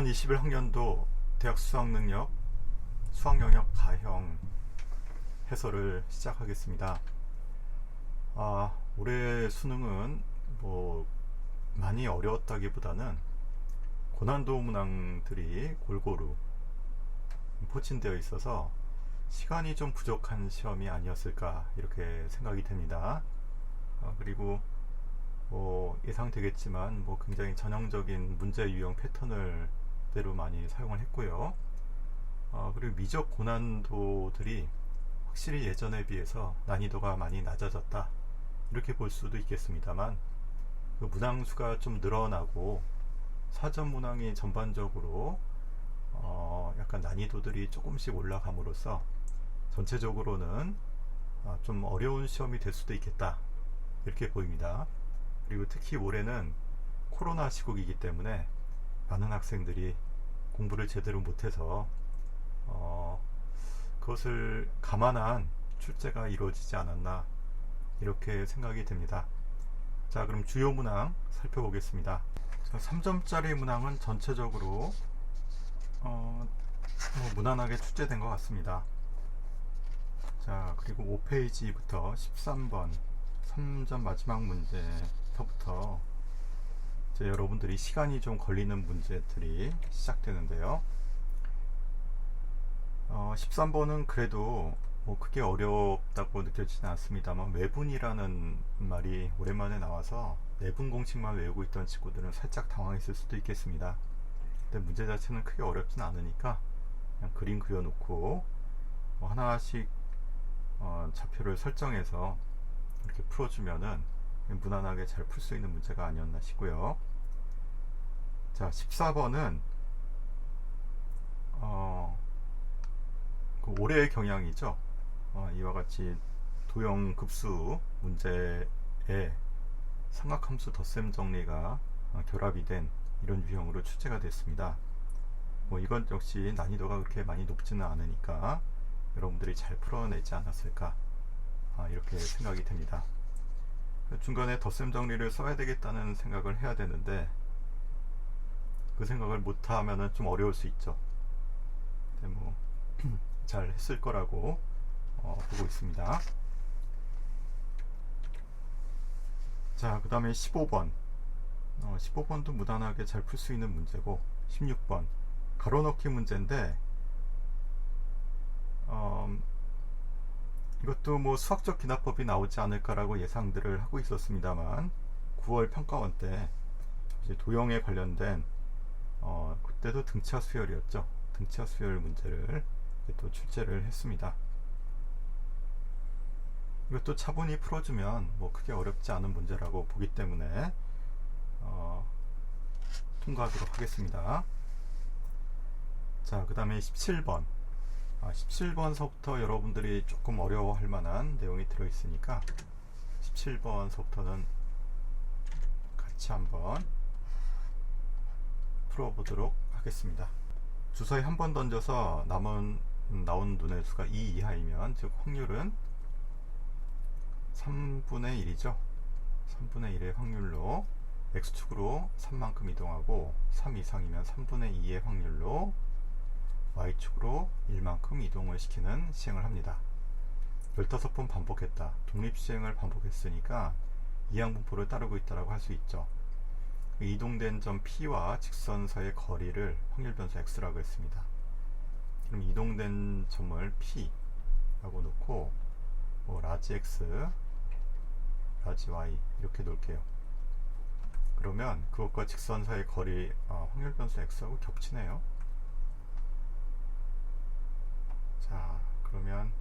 2021학년도 대학 수학능력, 수학영역 가형 해설을 시작하겠습니다. 올해 수능은 많이 어려웠다기보다는 고난도 문항들이 골고루 포진되어 있어서 시간이 좀 부족한 시험이 아니었을까 이렇게 생각이 됩니다. 그리고 예상되겠지만 굉장히 전형적인 문제 유형 패턴을 대로 많이 사용을 했고요. 그리고 미적 고난도들이 확실히 예전에 비해서 난이도가 많이 낮아졌다 이렇게 볼 수도 있겠습니다만, 그 문항수가 좀 늘어나고 사전 문항이 전반적으로 약간 난이도들이 조금씩 올라감으로써 전체적으로는 좀 어려운 시험이 될 수도 있겠다 이렇게 보입니다. 그리고 특히 올해는 코로나 시국이기 때문에 많은 학생들이 공부를 제대로 못해서 그것을 감안한 출제가 이루어지지 않았나 이렇게 생각이 됩니다. 자, 그럼 주요 문항 살펴보겠습니다. 자, 3점짜리 문항은 전체적으로 무난하게 출제된 것 같습니다. 자, 그리고 5페이지부터 13번 3점 마지막 문제서부터 이제 여러분들이 시간이 좀 걸리는 문제들이 시작되는데요. 13번은 그래도 크게 어렵다고 느껴지진 않습니다만, 외분이라는 말이 오랜만에 나와서 내분 공식만 외우고 있던 친구들은 살짝 당황했을 수도 있겠습니다. 근데 문제 자체는 크게 어렵진 않으니까 그냥 그림 그려놓고 하나씩 좌표를 설정해서 이렇게 풀어주면은 무난하게 잘 풀 수 있는 문제가 아니었나 싶고요. 자, 14번은 그 올해의 경향이죠. 이와 같이 도형급수 문제에 삼각함수 덧셈 정리가 결합이 된 이런 유형으로 출제가 됐습니다. 이건 역시 난이도가 그렇게 많이 높지는 않으니까 여러분들이 잘 풀어내지 않았을까 이렇게 생각이 됩니다. 중간에 덧셈 정리를 써야 되겠다는 생각을 해야 되는데 그 생각을 못하면 좀 어려울 수 있죠. 근데 잘 했을 거라고 보고 있습니다. 자, 그 다음에 15번 15번도 무난하게 잘 풀 수 있는 문제고, 16번 가로넣기 문제인데 이것도 수학적 기납법이 나오지 않을까라고 예상들을 하고 있었습니다만, 9월 평가원 때 이제 도형에 관련된 그때도 등차 수열이었죠. 등차 수열 문제를 또 출제를 했습니다. 이것도 차분히 풀어주면 크게 어렵지 않은 문제라고 보기 때문에 통과하도록 하겠습니다. 자, 그 다음에 17번 17번서부터 여러분들이 조금 어려워할 만한 내용이 들어있으니까 17번서부터는 같이 한번 풀어보도록 하겠습니다. 주사위 한 번 던져서 나온 눈의 수가 2 이하이면, 즉 확률은 3분의 1이죠. 3분의 1의 확률로 X축으로 3만큼 이동하고, 3 이상이면 3분의 2의 확률로 Y축으로 1만큼 이동을 시키는 시행을 합니다. 15번 반복했다. 독립시행을 반복했으니까 이항분포를 따르고 있다고 할 수 있죠. 이동된 점 P와 직선서의 거리를 확률변수 X라고 했습니다. 그럼 이동된 점을 P라고 놓고 라지 X, 라지 Y 이렇게 놓을게요. 그러면 그것과 직선사의 거리 확률변수 X하고 겹치네요. 자, 그러면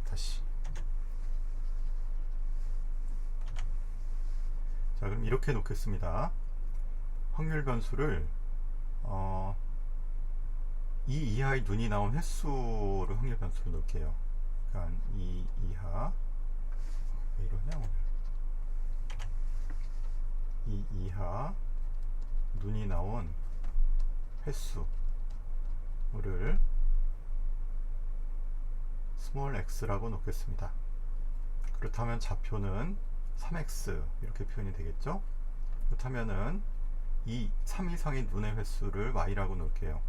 다시, 자, 그럼 이렇게 놓겠습니다. 확률 변수를 2 이하의 눈이 나온 횟수를 확률 변수로 놓을게요. 그러니까 2 이하, 왜 이러냐 오늘, 2 이하 눈이 나온 횟수를 스몰 x라고 놓겠습니다. 그렇다면 좌표는 3x 이렇게 표현이 되겠죠. 그렇다면은 3 이상의 눈의 횟수를 y라고 놓을게요.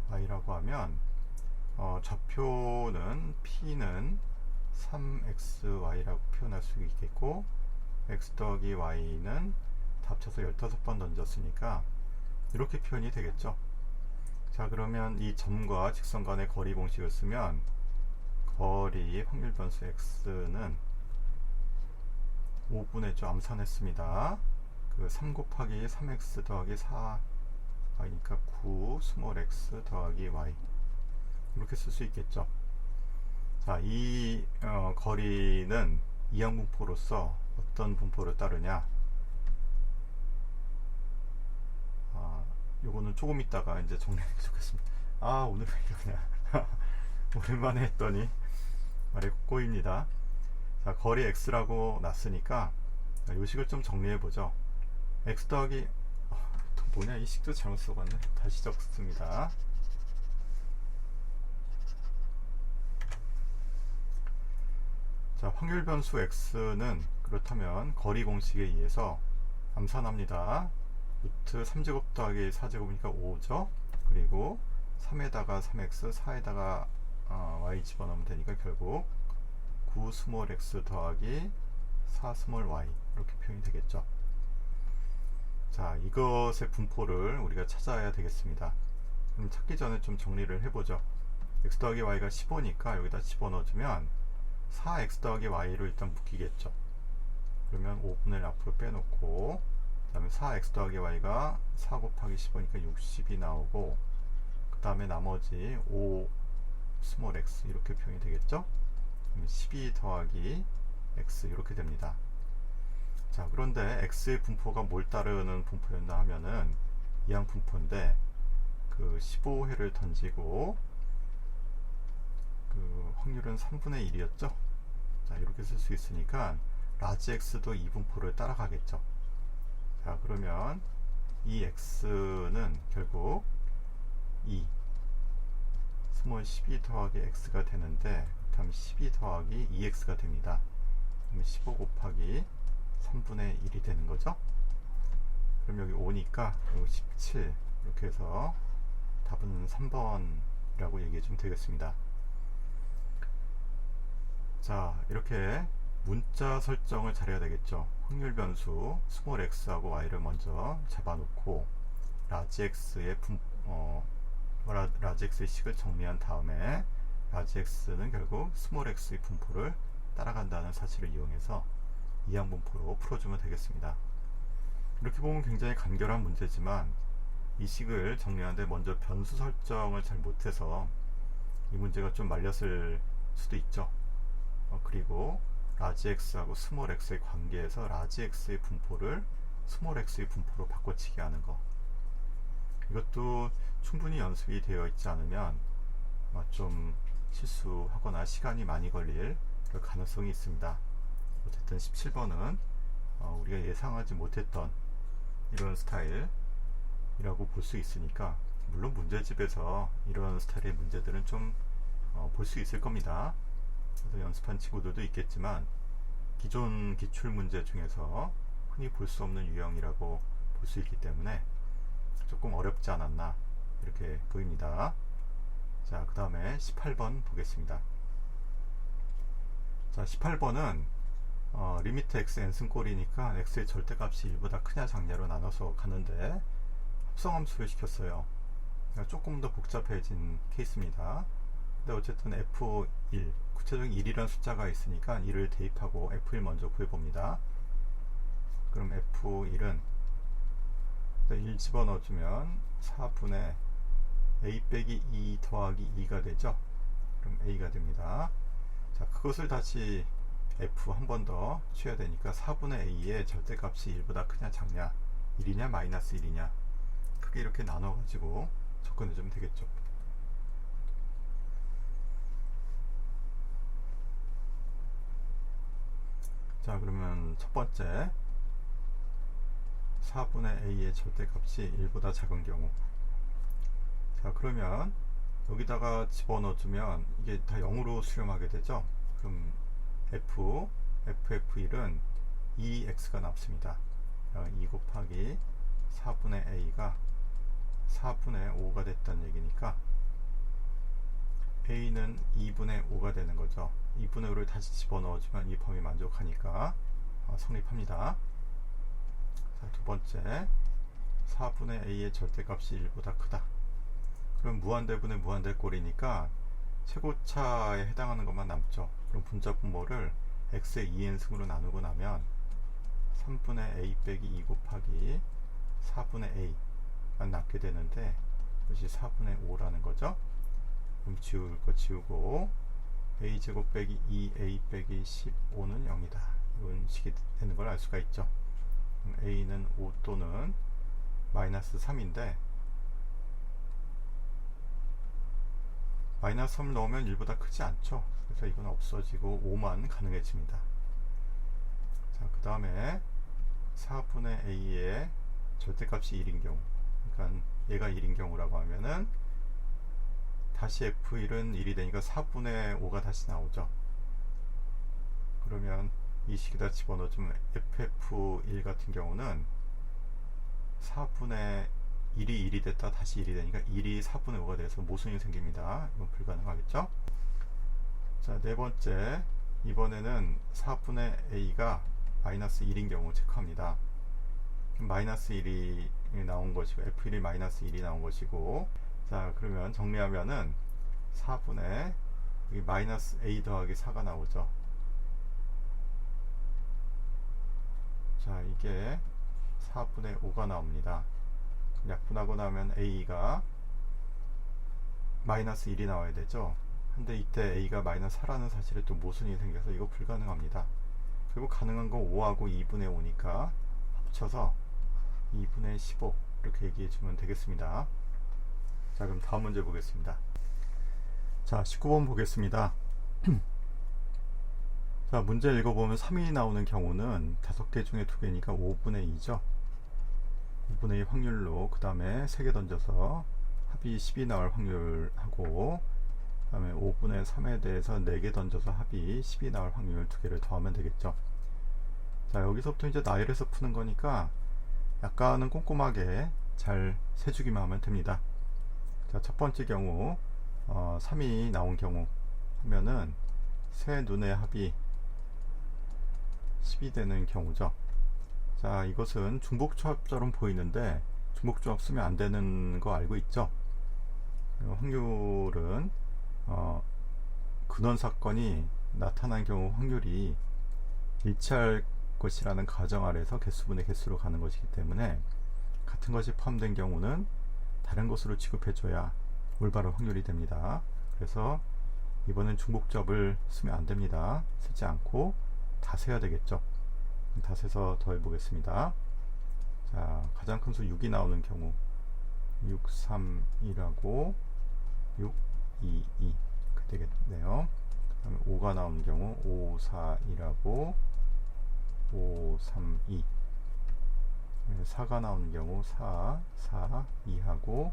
y라고 하면 좌표는 p는 3xy라고 표현할 수 있겠고, x 더하기 y는 다 합쳐서 15번 던졌으니까 이렇게 표현이 되겠죠. 자, 그러면 이 점과 직선 간의 거리 공식을 쓰면 거리 확률 변수 x는 5분의 좀 암산했습니다. 그 3 곱하기 3x 더하기 4y니까 9 스몰 x 더하기 y, 이렇게 쓸 수 있겠죠. 자, 이 거리는 이항분포로서 어떤 분포를 따르냐, 요거는 조금 있다가 이제 정리하는 게 좋겠습니다. 오늘 왜 이러냐 오랜만에 했더니 말에 꼬입니다. 자, 거리 x라고 놨으니까 요식을 좀 정리해 보죠. x 더하기 또 뭐냐, 이 식도 잘못 써봤네. 다시 적습니다. 자, 확률 변수 x는 그렇다면 거리 공식에 의해서 암산합니다. 루트 3제곱 더하기 4제곱이니까 5죠. 그리고 3에다가 3x, 4에다가 y 집어넣으면 되니까 결국 9 스몰 x 더하기 4 스몰 y, 이렇게 표현이 되겠죠. 자, 이것의 분포를 우리가 찾아야 되겠습니다. 그럼 찾기 전에 좀 정리를 해보죠. x 더하기 y가 15니까 여기다 집어넣어주면 4x 더하기 y로 일단 묶이겠죠. 그러면 5분의 1 앞으로 빼놓고, 그 다음에 4x 더하기 y가 4 곱하기 15니까 60이 나오고, 그 다음에 나머지 5 스몰 x, 이렇게 표현이 되겠죠. 12 더하기 x, 이렇게 됩니다. 자, 그런데 x의 분포가 뭘 따르는 분포였나 하면은 이항 분포인데, 그 15회를 던지고 그 확률은 3분의 1이었죠. 자, 이렇게 쓸 수 있으니까 라지 x도 이 분포를 따라가겠죠. 자, 그러면 이 x는 결국 2 스몰 12 더하기 x가 되는데, 다음 12 더하기 2x가 됩니다. 그럼 15 곱하기 3분의 1이 되는 거죠. 그럼 여기 5니까 17, 이렇게 해서 답은 3번이라고 얘기해 주면 되겠습니다. 자, 이렇게 문자 설정을 잘해야 되겠죠. 확률 변수 스몰 x하고 y를 먼저 잡아놓고 라지 x의 라지 x의 식을 정리한 다음에 라지 x는 결국 스몰 x의 분포를 따라간다는 사실을 이용해서 이항분포로 풀어주면 되겠습니다. 이렇게 보면 굉장히 간결한 문제지만 이 식을 정리하는데 먼저 변수 설정을 잘 못해서 이 문제가 좀 말렸을 수도 있죠. 그리고 라지 x하고 스몰 x의 관계에서 라지 x의 분포를 스몰 x의 분포로 바꿔치기 하는 거, 이것도 충분히 연습이 되어 있지 않으면 좀 실수하거나 시간이 많이 걸릴 가능성이 있습니다. 어쨌든 17번은 우리가 예상하지 못했던 이런 스타일이라고 볼 수 있으니까, 물론 문제집에서 이런 스타일의 문제들은 좀 볼 수 있을 겁니다. 그래서 연습한 친구들도 있겠지만 기존 기출 문제 중에서 흔히 볼 수 없는 유형이라고 볼 수 있기 때문에 조금 어렵지 않았나, 이렇게 보입니다. 자, 그 다음에 18번 보겠습니다. 자, 18번은 리미트 x n승꼴이니까 x의 절대값이 1보다 크냐 작냐로 나눠서 가는데 합성함수를 시켰어요. 그러니까 조금 더 복잡해진 케이스입니다. 근데 어쨌든 f1, 구체적인 1이라는 숫자가 있으니까 1을 대입하고 f1 먼저 구해봅니다. 그럼 f1은 1 집어넣어주면 4분의 a 빼기 2 더하기 2가 되죠. 그럼 a가 됩니다. 자, 그것을 다시 f 한 번 더 취해야 되니까 4분의 a의 절대값이 1보다 크냐 작냐, 1이냐 마이너스 1이냐, 크게 이렇게 나눠 가지고 접근해 주면 되겠죠. 자, 그러면 첫 번째 4분의 a의 절대값이 1보다 작은 경우, 자, 그러면 여기다가 집어넣어 주면 이게 다 0으로 수렴하게 되죠. 그럼 ff1은 2x가 남습니다. 2 곱하기 4분의 a가 4분의 5가 됐다는 얘기니까 a는 2분의 5가 되는 거죠. 2분의 5를 다시 집어넣어주면 이 범위 만족하니까 성립합니다. 자, 두 번째, 4분의 a의 절대값이 1보다 크다. 그럼 무한대분의 무한대꼴이니까 최고차에 해당하는 것만 남죠. 그럼 분자 분모를 x의 2n승으로 나누고 나면 3분의 a 빼기 2 곱하기 4분의 a만 남게 되는데 이것이 4분의 5라는 거죠. 그럼 지울 거 지우고 a제곱 빼기 2a 빼기 15는 0이다. 이런 식이 되는 걸 알 수가 있죠. a는 5 또는 마이너스 3인데 마이너스 3을 넣으면 1보다 크지 않죠. 그래서 이건 없어지고 5만 가능해집니다. 자, 그 다음에 4분의 a의 절대값이 1인 경우, 그러니까 얘가 1인 경우라고 하면은 다시 f1은 1이 되니까 4분의 5가 다시 나오죠. 그러면 이 식에다 집어넣어주면 ff1 같은 경우는 4분의 1이 1이 됐다 다시 1이 되니까 1이 4분의 5가 돼서 모순이 생깁니다. 이건 불가능하겠죠. 자, 네 번째, 이번에는 4분의 a가 마이너스 1인 경우 체크합니다. 마이너스 1이 나온 것이고 f1이 마이너스 1이 나온 것이고, 자, 그러면 정리하면은 4분의 마이너스 a 더하기 4가 나오죠. 자, 이게 4분의 5가 나옵니다. 약분하고 나면 a가 마이너스 1이 나와야 되죠. 근데 이때 a가 마이너스 4라는 사실에 또 모순이 생겨서 이거 불가능합니다. 그리고 가능한 건 5하고 2분의 5니까 합쳐서 2분의 15 이렇게 얘기해 주면 되겠습니다. 자, 그럼 다음 문제 보겠습니다. 자, 19번 보겠습니다. 자, 문제 읽어보면 3이 나오는 경우는 5개 중에 2개니까 5분의 2죠. 5분의 2 확률로 그 다음에 3개 던져서 합이 10이 나올 확률하고, 그 다음에 5분의 3에 대해서 4개 던져서 합이 10이 나올 확률 2개를 더하면 되겠죠. 자, 여기서부터 이제 나열해서 푸는 거니까 약간은 꼼꼼하게 잘 세주기만 하면 됩니다. 자, 첫 번째 경우 3이 나온 경우 하면은 세 눈의 합이 10이 되는 경우죠. 자, 이것은 중복조합처럼 보이는데 중복조합 쓰면 안 되는 거 알고 있죠? 확률은 근원 사건이 나타난 경우 확률이 일치할 것이라는 가정 아래서 개수분의 개수로 가는 것이기 때문에 같은 것이 포함된 경우는 다른 것으로 취급해줘야 올바른 확률이 됩니다. 그래서 이번엔 중복조합을 쓰면 안 됩니다. 쓰지 않고 다 세야 되겠죠. 다 세서 더해 보겠습니다. 자, 가장 큰 수 6이 나오는 경우 6, 3, 2라고 6, 2, 2 이렇게 되겠네요. 그 다음에 5가 나오는 경우 5, 4, 2라고 5, 3, 2. 4가 나오는 경우 4, 4, 2하고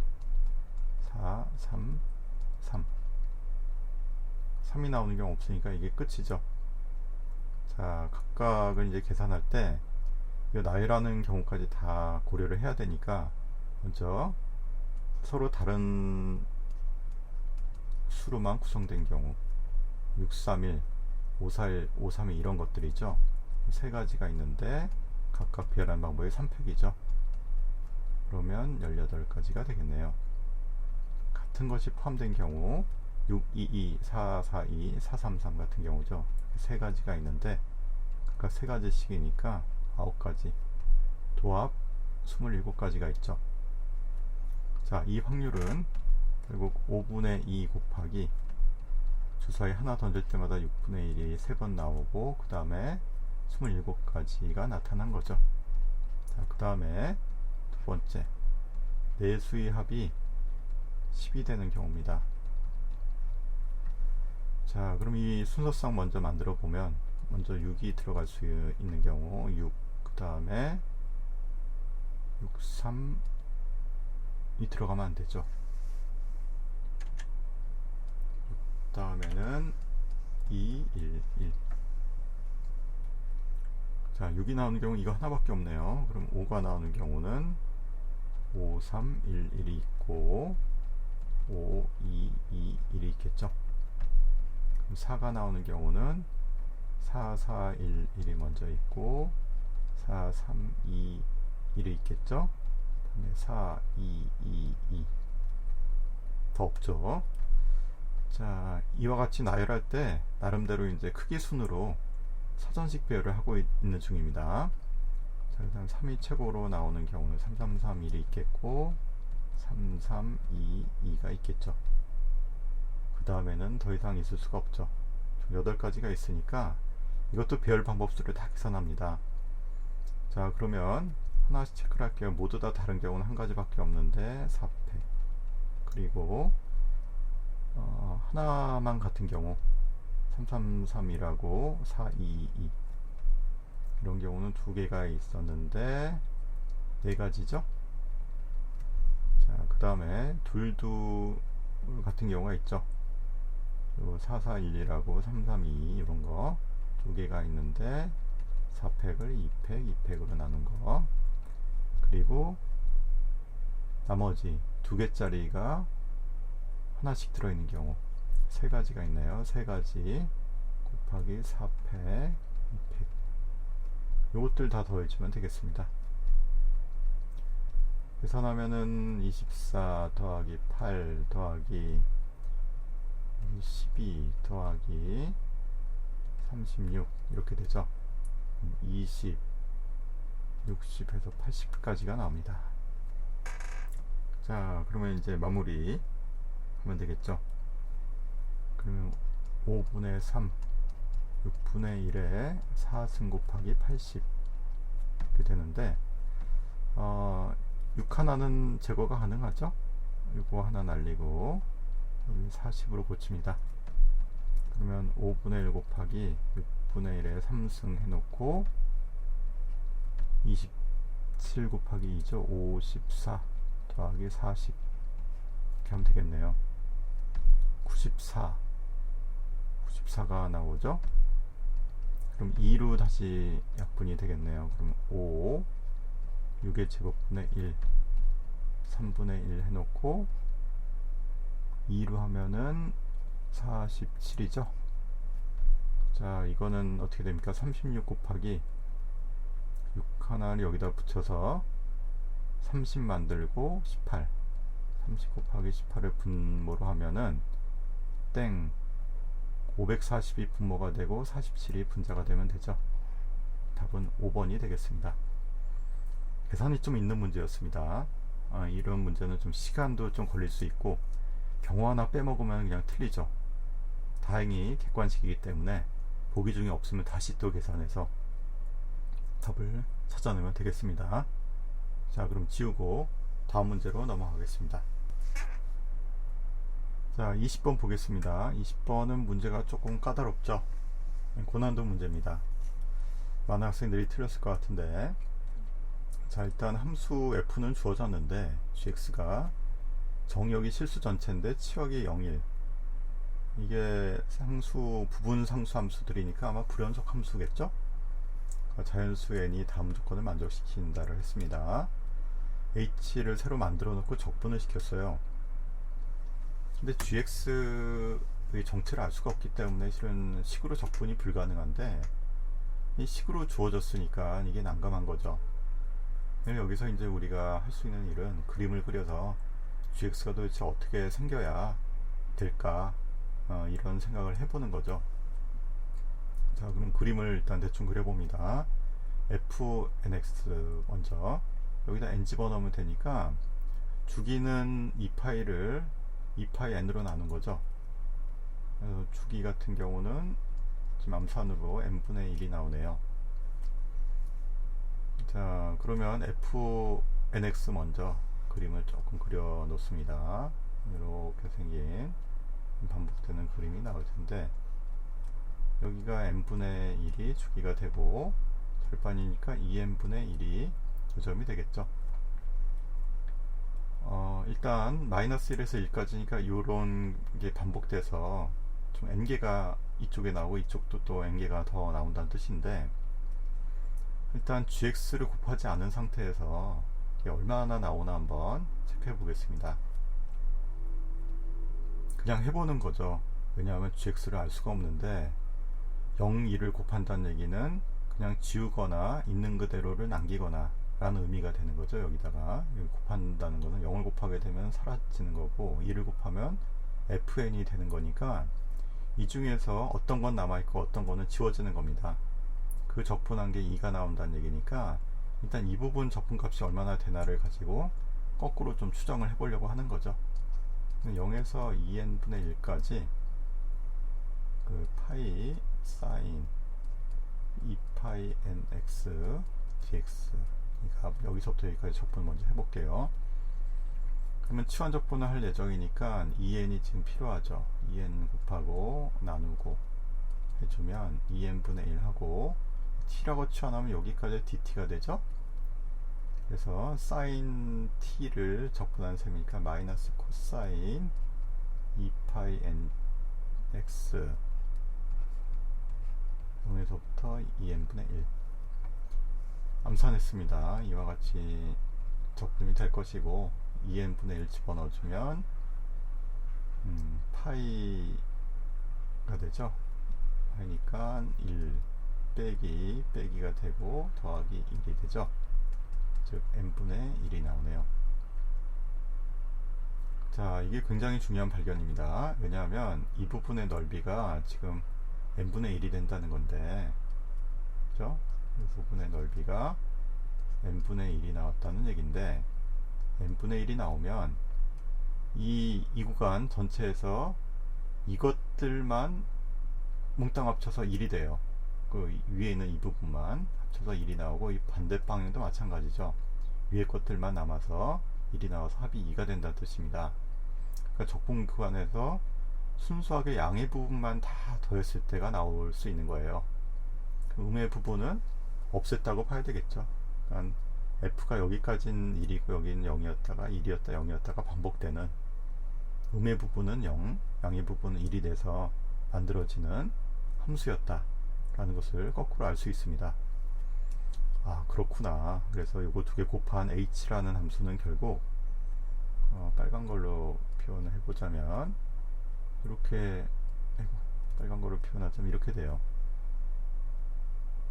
4, 3, 3. 3이 나오는 경우 없으니까 이게 끝이죠. 자, 각각을 이제 계산할 때 이 나열하는 경우까지 다 고려를 해야 되니까 먼저 서로 다른 수로만 구성된 경우 6, 3, 1, 5, 4, 1, 5, 3, 2 이런 것들이죠. 세 가지가 있는데 각각 비열한 방법이 3팩이죠. 그러면 18가지가 되겠네요. 같은 것이 포함된 경우 6, 2, 2, 4, 4, 2, 4, 3, 3 같은 경우죠. 세 가지가 있는데 각각 세 가지씩이니까 9가지, 도합 27가지가 있죠. 자, 이 확률은 결국 5분의 2 곱하기 주사위 하나 던질 때마다 6분의 1이 3번 나오고 그 다음에 27가지가 나타난 거죠. 자, 그 다음에 두 번째, 내수의 합이 10이 되는 경우입니다. 자, 그럼 이 순서상 먼저 만들어 보면 먼저 6이 들어갈 수 있는 경우 6, 그 다음에 6, 3이 들어가면 안 되죠. 그 다음에는 2, 1, 1. 자, 6이 나오는 경우 이거 하나밖에 없네요. 그럼 5가 나오는 경우는 5, 3, 1, 1이 있고 5, 2, 2, 1이 있겠죠. 그럼 4가 나오는 경우는 4, 4, 1, 1이 먼저 있고 4, 3, 2, 1이 있겠죠. 다음에 4, 2, 2, 2 더 없죠. 자, 이와 같이 나열할 때 나름대로 이제 크기 순으로 사전식 배열을 하고 있는 중입니다. 자, 그 다음 3이 최고로 나오는 경우는 3, 3, 3, 1이 있겠고 3, 3, 2, 2가 있겠죠. 그 다음에는 더 이상 있을 수가 없죠. 총 8가지가 있으니까 이것도 배열 방법수를 다 계산합니다. 자, 그러면 하나씩 체크를 할게요. 모두 다 다른 경우는 한 가지밖에 없는데 4팩. 그리고 하나만 같은 경우 333이라고 422 이런 경우는 두 개가 있었는데 네 가지죠. 자, 그 다음에 둘두 같은 경우가 있죠. 4411이라고 332 이런 거 두 개가 있는데 4팩을 2팩, 2팩으로 나눈 거. 그리고 나머지 두 개짜리가 하나씩 들어있는 경우 세 가지가 있네요. 세 가지 곱하기 4팩, 2팩. 요것들 다 더해주면 되겠습니다. 계산하면은 24 더하기 8 더하기 12 더하기 36 이렇게 되죠. 20, 60에서 80까지가 나옵니다. 자, 그러면 이제 마무리 하면 되겠죠. 그러면 5분의 3 6분의 1에 4승 곱하기 80 이렇게 되는데 6 하나는 제거가 가능하죠. 이거 하나 날리고 여기 40으로 고칩니다. 그러면 5분의 1 곱하기 6분의 1에 3승 해놓고 27 곱하기 2죠. 54 더하기 40 이렇게 하면 되겠네요. 94가 나오죠. 그럼 2로 다시 약분이 되겠네요. 그럼 5 6의 제곱분의 1 3분의 1 해놓고 2로 하면은 47이죠. 자, 이거는 어떻게 됩니까? 36 곱하기 6 하나를 여기다 붙여서 30 만들고 18 30 곱하기 18을 분모로 하면은 땡 540이 분모가 되고 47이 분자가 되면 되죠. 답은 5번이 되겠습니다. 계산이 좀 있는 문제였습니다. 이런 문제는 좀 시간도 좀 걸릴 수 있고 경우 하나 빼먹으면 그냥 틀리죠. 다행히 객관식이기 때문에 보기 중에 없으면 다시 또 계산해서 답을 찾아내면 되겠습니다. 자, 그럼 지우고 다음 문제로 넘어가겠습니다. 자, 20번 보겠습니다. 20번은 문제가 조금 까다롭죠. 고난도 문제입니다. 많은 학생들이 틀렸을 것 같은데, 자, 일단 함수 f는 주어졌는데 gx가 정역이 실수 전체인데 치역이 0일, 이게 상수 부분 상수 함수들이니까 아마 불연속 함수겠죠. 자연수 n이 다음 조건을 만족시킨다를 했습니다. h를 새로 만들어 놓고 적분을 시켰어요. 근데 gx의 정체를 알 수가 없기 때문에 실은 식으로 적분이 불가능한데, 이 식으로 주어졌으니까 이게 난감한 거죠. 여기서 이제 우리가 할 수 있는 일은 그림을 그려서 gx가 도대체 어떻게 생겨야 될까, 이런 생각을 해보는 거죠. 자, 그럼 그림을 일단 대충 그려봅니다. fnx 먼저 여기다 n 집어넣으면 되니까 주기는 2파이를 2파이 n으로 나눈 거죠. 그래서 주기 같은 경우는 지금 암산으로 n분의 1이 나오네요. 자, 그러면 fnx 먼저 그림을 조금 그려 놓습니다. 이렇게 생긴 반복되는 그림이 나올 텐데, 여기가 n분의 1이 주기가 되고 절반이니까 2n분의 1이 조점이 되겠죠. 일단 마이너스 1에서 1까지니까 이런 게 반복돼서 좀 n개가 이쪽에 나오고 이쪽도 또 n개가 더 나온다는 뜻인데, 일단 gx를 곱하지 않은 상태에서 이게 얼마나 나오나 한번 체크해 보겠습니다. 그냥 해보는 거죠. 왜냐하면 gx를 알 수가 없는데 0, 2를 곱한다는 얘기는 그냥 지우거나 있는 그대로를 남기거나 라는 의미가 되는 거죠. 여기다가 여기 곱한다는 것은 0을 곱하게 되면 사라지는 거고 2를 곱하면 fn이 되는 거니까 이 중에서 어떤 건 남아있고 어떤 거는 지워지는 겁니다. 그 적분한 게 2가 나온다는 얘기니까 일단 이 부분 적분값이 얼마나 되나를 가지고 거꾸로 좀 추정을 해보려고 하는 거죠. 0에서 2n분의 1까지 그 파이 사인 2파이 nx dx 그러니까 여기서부터 여기까지 적분 먼저 해볼게요. 그러면 치환 적분을 할 예정이니까 2n이 지금 필요하죠. 2n 곱하고 나누고 해주면 2n분의 1 하고 t라고 치환하면 여기까지 dt가 되죠. 그래서 sin t를 적분한 셈이니까 마이너스 코사인 2파이 nx 0에서부터 2n분의 1 암산했습니다. 이와 같이 적분이 될 것이고 2n분의 1 집어넣어주면 파이가 되죠. 하니까 1 빼기가 되고 더하기 1이 되죠. 즉 n분의 1이 나오네요. 자, 이게 굉장히 중요한 발견입니다. 왜냐하면 이 부분의 넓이가 지금 n분의 1이 된다는 건데, 그죠? 이 부분의 넓이가 n분의 1이 나왔다는 얘기인데, n분의 1이 나오면 이 구간 전체에서 이것들만 몽땅 합쳐서 1이 돼요. 그 위에 있는 이 부분만 합쳐서 1이 나오고, 이 반대 방향도 마찬가지죠. 위에 것들만 남아서 1이 나와서 합이 2가 된다는 뜻입니다. 그러니까 적분 구간에서 순수하게 양의 부분만 다 더했을 때가 나올 수 있는 거예요. 그 음의 부분은 없앴다고 봐야 되겠죠. 그러니까 f가 여기까지는 1이고 여기는 0이었다가 1이었다 0이었다가 반복되는 음의 부분은 0, 양의 부분은 1이 돼서 만들어지는 함수였다 라는 것을 거꾸로 알 수 있습니다. 아, 그렇구나. 그래서 이거 두 개 곱한 h라는 함수는 결국 빨간 걸로 표현을 해보자면 이렇게, 빨간 걸로 표현하자면 이렇게 돼요.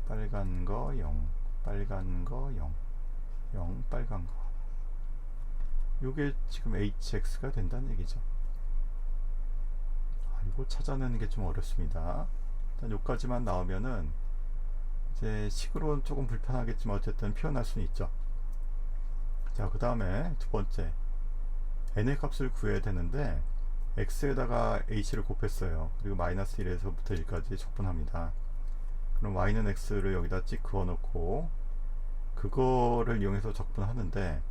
빨간 거 0, 빨간 거 0, 0, 빨간 거. 요게 지금 hx가 된다는 얘기죠. 이거 찾아내는 게 좀 어렵습니다. 일단 요까지만 나오면은 이제 식으로는 조금 불편하겠지만 어쨌든 표현할 수는 있죠. 자, 그 다음에 두 번째 n의 값을 구해야 되는데 x에다가 h를 곱했어요. 그리고 마이너스 1에서부터 1까지 적분합니다. 그럼 y는 x를 여기다 찍 그어 놓고 그거를 이용해서 적분하는데,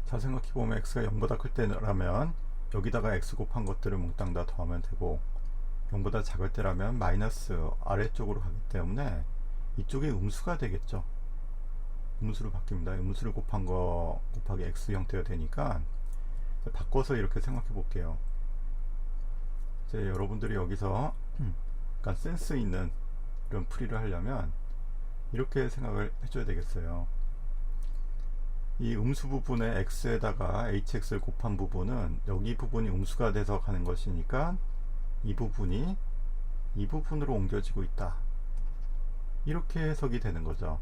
잘 생각해보면 x가 0보다 클 때라면 여기다가 x 곱한 것들을 몽땅 다 더하면 되고, 0보다 작을 때라면 마이너스 아래쪽으로 가기 때문에 이쪽이 음수가 되겠죠. 음수로 바뀝니다. 음수를 곱한 거 곱하기 x 형태가 되니까 바꿔서 이렇게 생각해 볼게요. 이제 여러분들이 여기서 약간 센스 있는 이런 풀이를 하려면 이렇게 생각을 해줘야 되겠어요. 이 음수 부분에 x에다가 hx를 곱한 부분은 여기 부분이 음수가 돼서 가는 것이니까 이 부분이 이 부분으로 옮겨지고 있다, 이렇게 해석이 되는 거죠.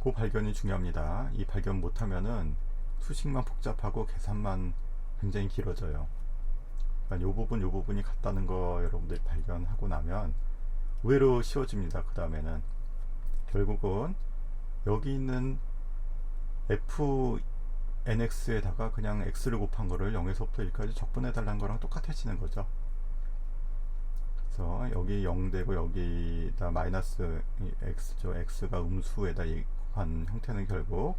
그 발견이 중요합니다. 이 발견 못하면은 수식만 복잡하고 계산만 굉장히 길어져요. 그러니까 요 부분이 같다는 거 여러분들이 발견하고 나면 의외로 쉬워집니다. 그 다음에는 결국은 여기 있는 fnx에다가 그냥 x를 곱한 거를 0에서부터 1까지 적분해 달라는 거랑 똑같아지는 거죠. 그래서 여기 0 되고 여기다 마이너스 x죠. x가 음수에다 곱한 형태는 결국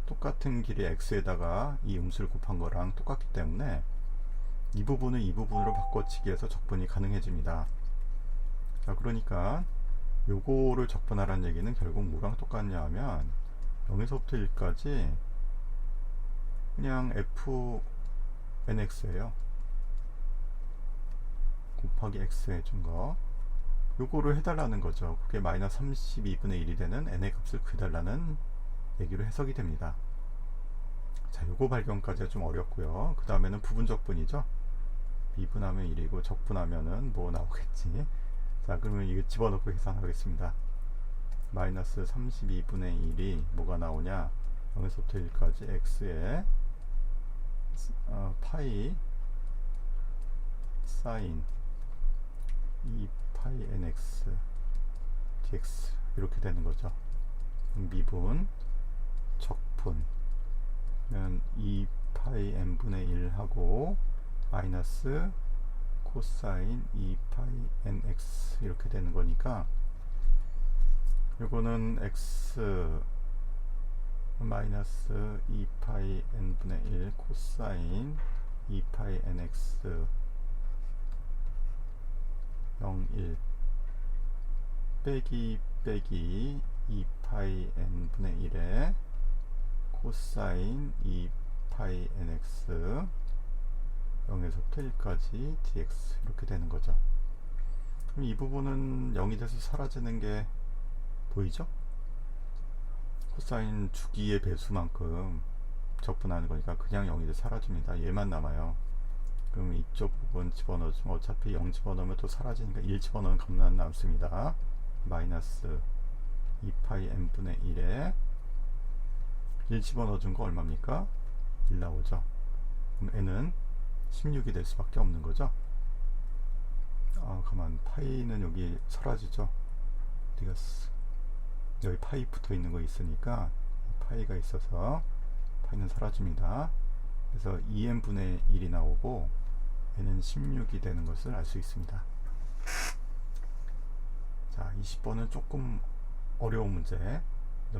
똑같은 길이 x에다가 이 음수를 곱한 거랑 똑같기 때문에 이 부분을 이 부분으로 바꿔치기 해서 적분이 가능해집니다. 자, 그러니까 요거를 적분하라는 얘기는 결국 뭐랑 똑같냐 하면 0에서부터 1까지 그냥 fnx예요. 곱하기 x 해준 거 요거를 해달라는 거죠. 그게 마이너스 32분의 1이 되는 n의 값을 구해달라는 얘기로 해석이 됩니다. 자, 요거 발견까지가 좀 어렵고요. 그 다음에는 부분적분이죠. 미분하면 1이고 적분하면은 뭐 나오겠지. 자, 그러면 이거 집어넣고 계산하겠습니다. 마이너스 32분의 1이 뭐가 나오냐, 0에서부터 1까지 x에 파이 사인 2파이 nx dx 이렇게 되는 거죠. 미분 적분 2파이 n분의 1 하고 마이너스 코사인 2파이 nx 이렇게 되는 거니까, 요거는 x 마이너스 2파이 n분의 1 코사인 2파이 nx 0, 1 빼기 2파이 n분의 1에 코사인 2파이 nx 0에서부터 1까지 dx 이렇게 되는 거죠. 그럼 이 부분은 0이 돼서 사라지는 게 보이죠? 코사인 주기의 배수만큼 적분하는 거니까 그냥 0이 돼서 사라집니다. 얘만 남아요. 그럼 이쪽 부분 집어넣으면 어차피 0 집어넣으면 또 사라지니까 1 집어넣으면 겁나 남습니다. 마이너스 2파이 n분의 1에 1 집어넣어준 거 얼마입니까? 1 나오죠. 그럼 n은 16이 될 수밖에 없는 거죠. 가만, 파이는 여기 사라지죠. 어디 갔어? 여기 파이 붙어 있는 거 있으니까 파이가 있어서 파이는 사라집니다. 그래서 2n분의 1이 나오고 n은 16이 되는 것을 알 수 있습니다. 자, 20번은 조금 어려운 문제,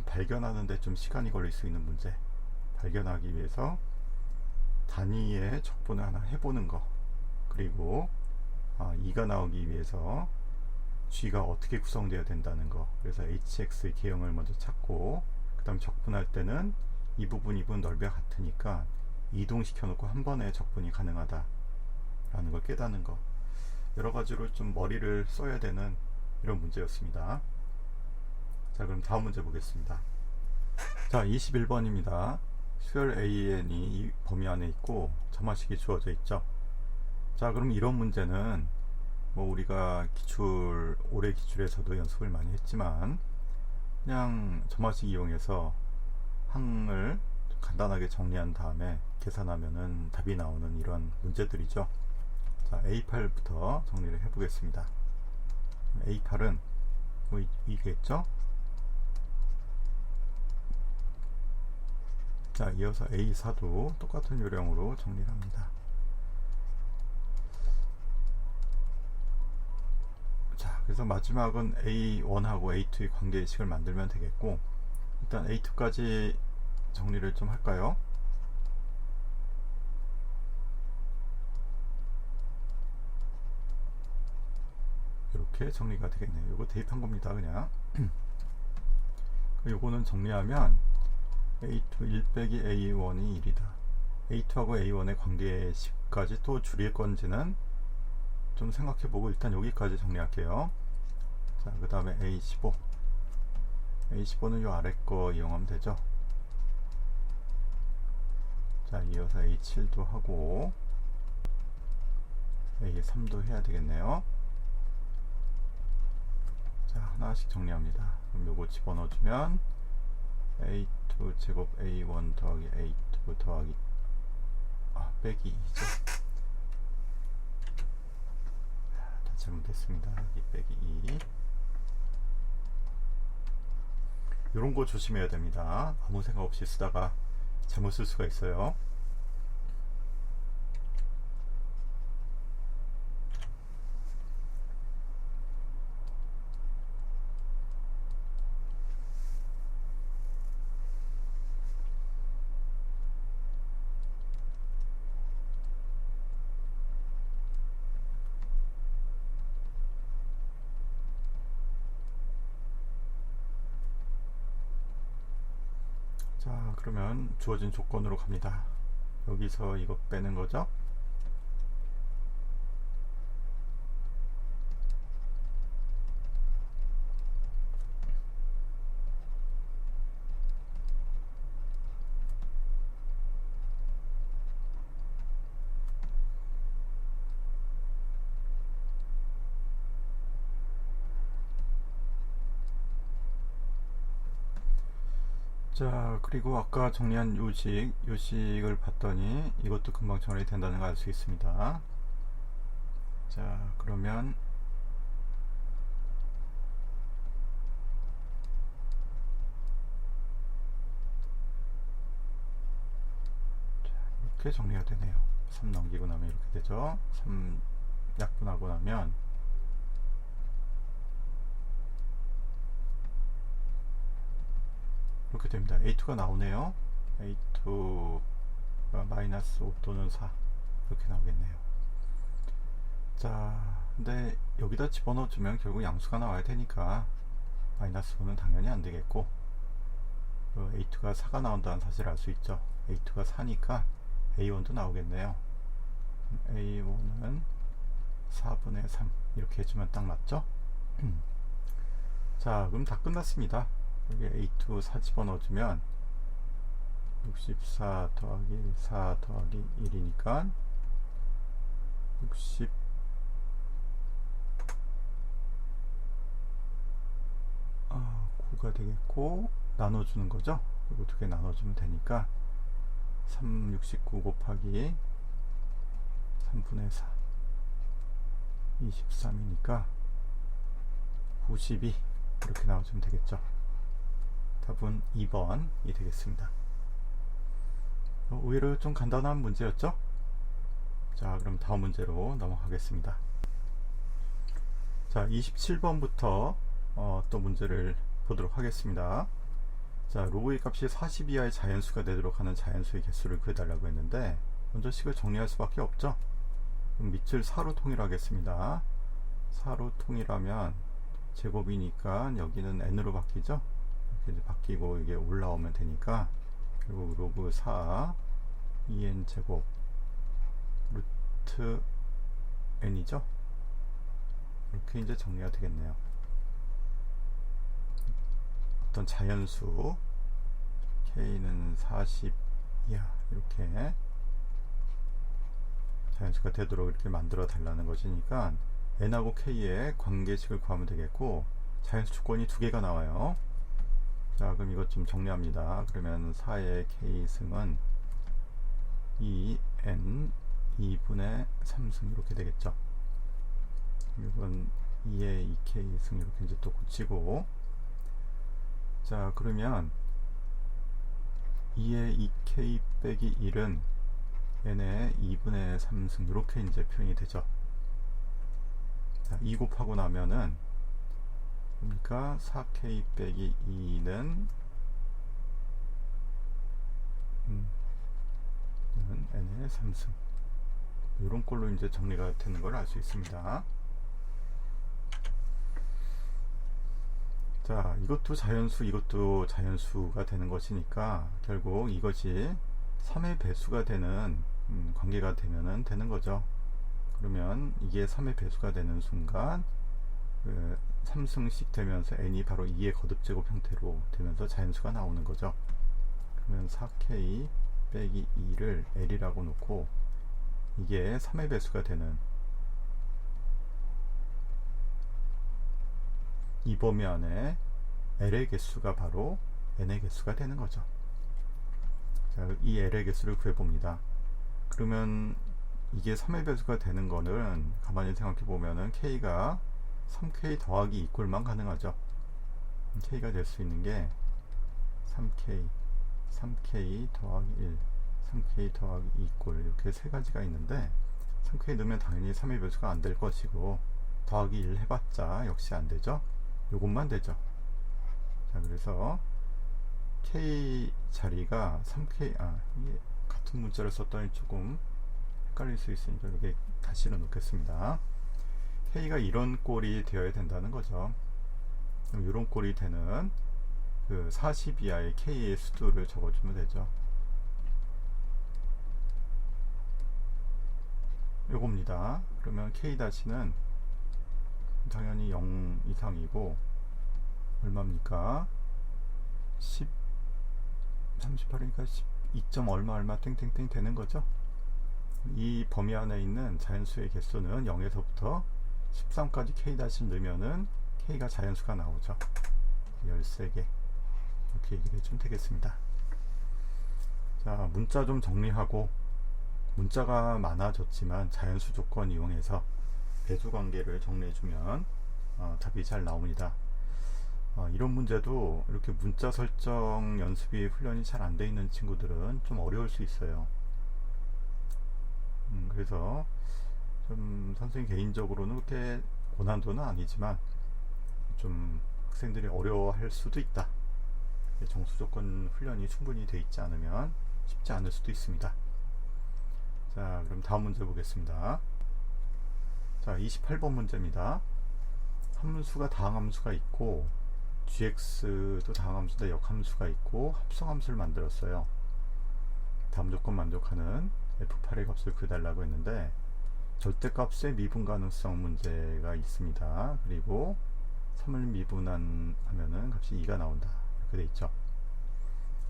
발견하는데 좀 시간이 걸릴 수 있는 문제, 발견하기 위해서 단위의 적분을 하나 해보는 거, 그리고 2가 나오기 위해서 g가 어떻게 구성되어야 된다는 거. 그래서 hx의 개형을 먼저 찾고, 그 다음 적분할 때는 이 부분 넓이가 같으니까 이동시켜 놓고 한 번에 적분이 가능하다 라는 걸 깨닫는 거. 여러 가지로 좀 머리를 써야 되는 이런 문제였습니다. 자, 그럼 다음 문제 보겠습니다. 자, 21번입니다. 수열 AN이 이 범위 안에 있고 점화식이 주어져 있죠. 자, 그럼 이런 문제는 뭐 우리가 올해 기출에서도 연습을 많이 했지만, 그냥 점화식 이용해서 항을 간단하게 정리한 다음에 계산하면은 답이 나오는 이런 문제들이죠. 자, A8부터 정리를 해보겠습니다. A8은 뭐 이겠죠? 자, 이어서 A4도 똑같은 요령으로 정리를 합니다. 자, 그래서 마지막은 A1하고 A2의 관계식을 만들면 되겠고, 일단 A2까지 정리를 좀 할까요? 이렇게 정리가 되겠네요. 이거 대입한 겁니다. 그냥 요거는 정리하면 A2 1 빼기 A1이 1이다. A2하고 A1의 관계식까지 또 줄일 건지는 좀 생각해보고 일단 여기까지 정리할게요. 자, 그 다음에 A15. A15는 요 아래 거 이용하면 되죠. 자, 이어서 A7도 하고 A3도 해야 되겠네요. 자, 하나씩 정리합니다. 그럼 요거 집어넣어주면 A2 제곱 A1 더하기 A2 더하기 빼기 2죠. 다 잘못됐습니다. 여기 빼기 2. 요런 거 조심해야 됩니다. 아무 생각 없이 쓰다가 잘못 쓸 수가 있어요. 자, 그러면 주어진 조건으로 갑니다. 여기서 이거 빼는 거죠. 자, 그리고 아까 정리한 요식을 봤더니 이것도 금방 정리된다는 걸 알 수 있습니다. 자, 그러면 이렇게 정리가 되네요. 3 넘기고 나면 이렇게 되죠. 3 약분하고 나면 이렇게 됩니다. A2가 나오네요. A2가 마이너스 5 또는 4 이렇게 나오겠네요. 자, 근데 여기다 집어넣어주면 결국 양수가 나와야 되니까 마이너스 5는 당연히 안 되겠고, A2가 4가 나온다는 사실을 알 수 있죠. A2가 4니까 A1도 나오겠네요. A1은 4분의 3 이렇게 해주면 딱 맞죠? 자, 그럼 다 끝났습니다. 여기 A2 4 집어넣어주면 64 더하기 1, 4 더하기 1이니까 9가 되겠고, 나눠주는 거죠. 그리고 두 개 나눠주면 되니까 69 곱하기 3분의 4 23이니까 92 이렇게 나와주면 되겠죠. 답은 2번이 되겠습니다. 의외로 좀 간단한 문제였죠. 자, 그럼 다음 문제로 넘어가겠습니다. 자, 27번부터 또 문제를 보도록 하겠습니다. 자, 로그의 값이 40 이하의 자연수가 되도록 하는 자연수의 개수를 구해달라고 했는데, 먼저 식을 정리할 수밖에 없죠. 그럼 밑을 4로 통일하겠습니다. 4로 통일하면 제곱이니까 여기는 n으로 바뀌죠. 이렇게 이제 바뀌고 이게 올라오면 되니까 결국 로그 4 2n 제곱 루트 n이죠. 이렇게 이제 정리가 되겠네요. 어떤 자연수 k는 40 이하 이렇게 자연수가 되도록 이렇게 만들어 달라는 것이니까 n하고 k의 관계식을 구하면 되겠고, 자연수 조건이 두 개가 나와요. 자, 그럼 이것 좀 정리합니다. 그러면 4의 k승은 2n 2분의 3승 이렇게 되겠죠. 이건 2의 2k승 이렇게 이제 또 고치고, 자, 그러면 2의 2k 빼기 1은 n의 2분의 3승 이렇게 이제 표현이 되죠. 자, 2 곱하고 나면은 그러니까 4k 빼기 2는 n의 3승 이런 걸로 이제 정리가 되는 걸 알 수 있습니다. 자, 이것도 자연수, 이것도 자연수가 되는 것이니까 결국 이것이 3의 배수가 되는 관계가 되면은 되는 거죠. 그러면 이게 3의 배수가 되는 순간 3승씩 되면서 n이 바로 2의 거듭제곱 형태로 되면서 자연수가 나오는 거죠. 그러면 4k 빼기 2를 l이라고 놓고, 이게 3의 배수가 되는 이 범위 안에 l의 개수가 바로 n의 개수가 되는 거죠. 자, 이 l의 개수를 구해봅니다. 그러면 이게 3의 배수가 되는 거는 가만히 생각해 보면은 k가 3k 더하기 2꼴만 가능하죠. k가 될 수 있는 게 3k, 3k 더하기 1, 3k 더하기 2꼴 이렇게 세 가지가 있는데, 3k 넣으면 당연히 3의 배수가 안 될 것이고, 더하기 1 해봤자 역시 안 되죠. 요것만 되죠. 자, 그래서 k 자리가 3k, 이게 같은 문자를 썼더니 조금 헷갈릴 수 있으니까 이렇게 다시 넣겠습니다. k가 이런 꼴이 되어야 된다는 거죠. 그럼 이런 꼴이 되는 그 40 이하의 k의 수두를 적어주면 되죠. 요겁니다. 그러면 k-는 당연히 0 이상이고 얼마입니까? 38이니까 12점 얼마 땡땡땡 되는 거죠. 이 범위 안에 있는 자연수의 개수는 0에서부터 13까지 k-를 넣으면은 k가 자연수가 나오죠. 13개 이렇게 얘기를 해주면 되겠습니다. 자, 문자 좀 정리하고, 문자가 많아졌지만 자연수 조건 이용해서 배수 관계를 정리해주면 답이 잘 나옵니다. 이런 문제도 이렇게 문자 설정 연습이 훈련이 잘 안 돼 있는 친구들은 좀 어려울 수 있어요. 그래서 좀 선생님 개인적으로는 그렇게 고난도는 아니지만 좀 학생들이 어려워할 수도 있다. 정수 조건 훈련이 충분히 돼 있지 않으면 쉽지 않을 수도 있습니다. 자, 그럼 다음 문제 보겠습니다. 자, 28번 문제입니다. 함수가 다항함수가 있고 gx도 다항함수인데 역함수가 있고 합성함수를 만들었어요. 다음 조건 만족하는 f8의 값을 구해달라고 했는데 절대값의 미분 가능성 문제가 있습니다. 그리고 3을 미분하면은 값이 2가 나온다. 이렇게 돼 있죠.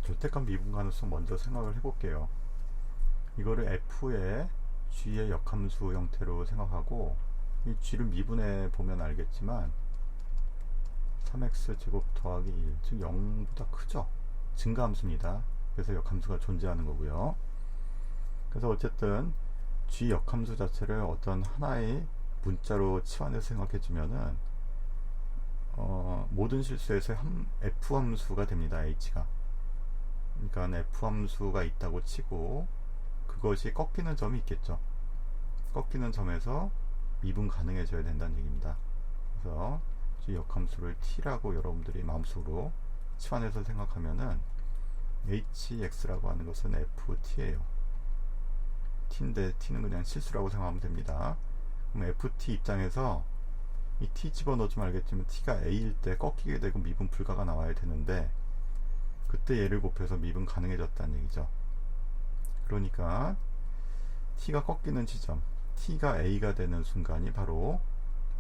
절대값 미분 가능성 먼저 생각을 해볼게요. 이거를 f의 g의 역함수 형태로 생각하고 이 g를 미분해 보면 알겠지만 3x 제곱 더하기 1, 즉 0보다 크죠. 증가함수입니다. 그래서 역함수가 존재하는 거고요. 그래서 어쨌든 g 역함수 자체를 어떤 하나의 문자로 치환해서 생각해주면은 모든 실수에서 f 함수가 됩니다. h가. 그러니까 f 함수가 있다고 치고 그것이 꺾이는 점이 있겠죠. 꺾이는 점에서 미분 가능해져야 된다는 얘기입니다. 그래서 g 역함수를 t라고 여러분들이 마음속으로 치환해서 생각하면은 hx라고 하는 것은 ft예요. t인데 t는 그냥 실수라고 생각하면 됩니다. 그럼 ft 입장에서 이 t 집어넣어주면 알겠지만 t가 a일 때 꺾이게 되고 미분 불가가 나와야 되는데 그때 얘를 곱해서 미분 가능해졌다는 얘기죠. 그러니까 t가 꺾이는 지점, t가 a가 되는 순간이 바로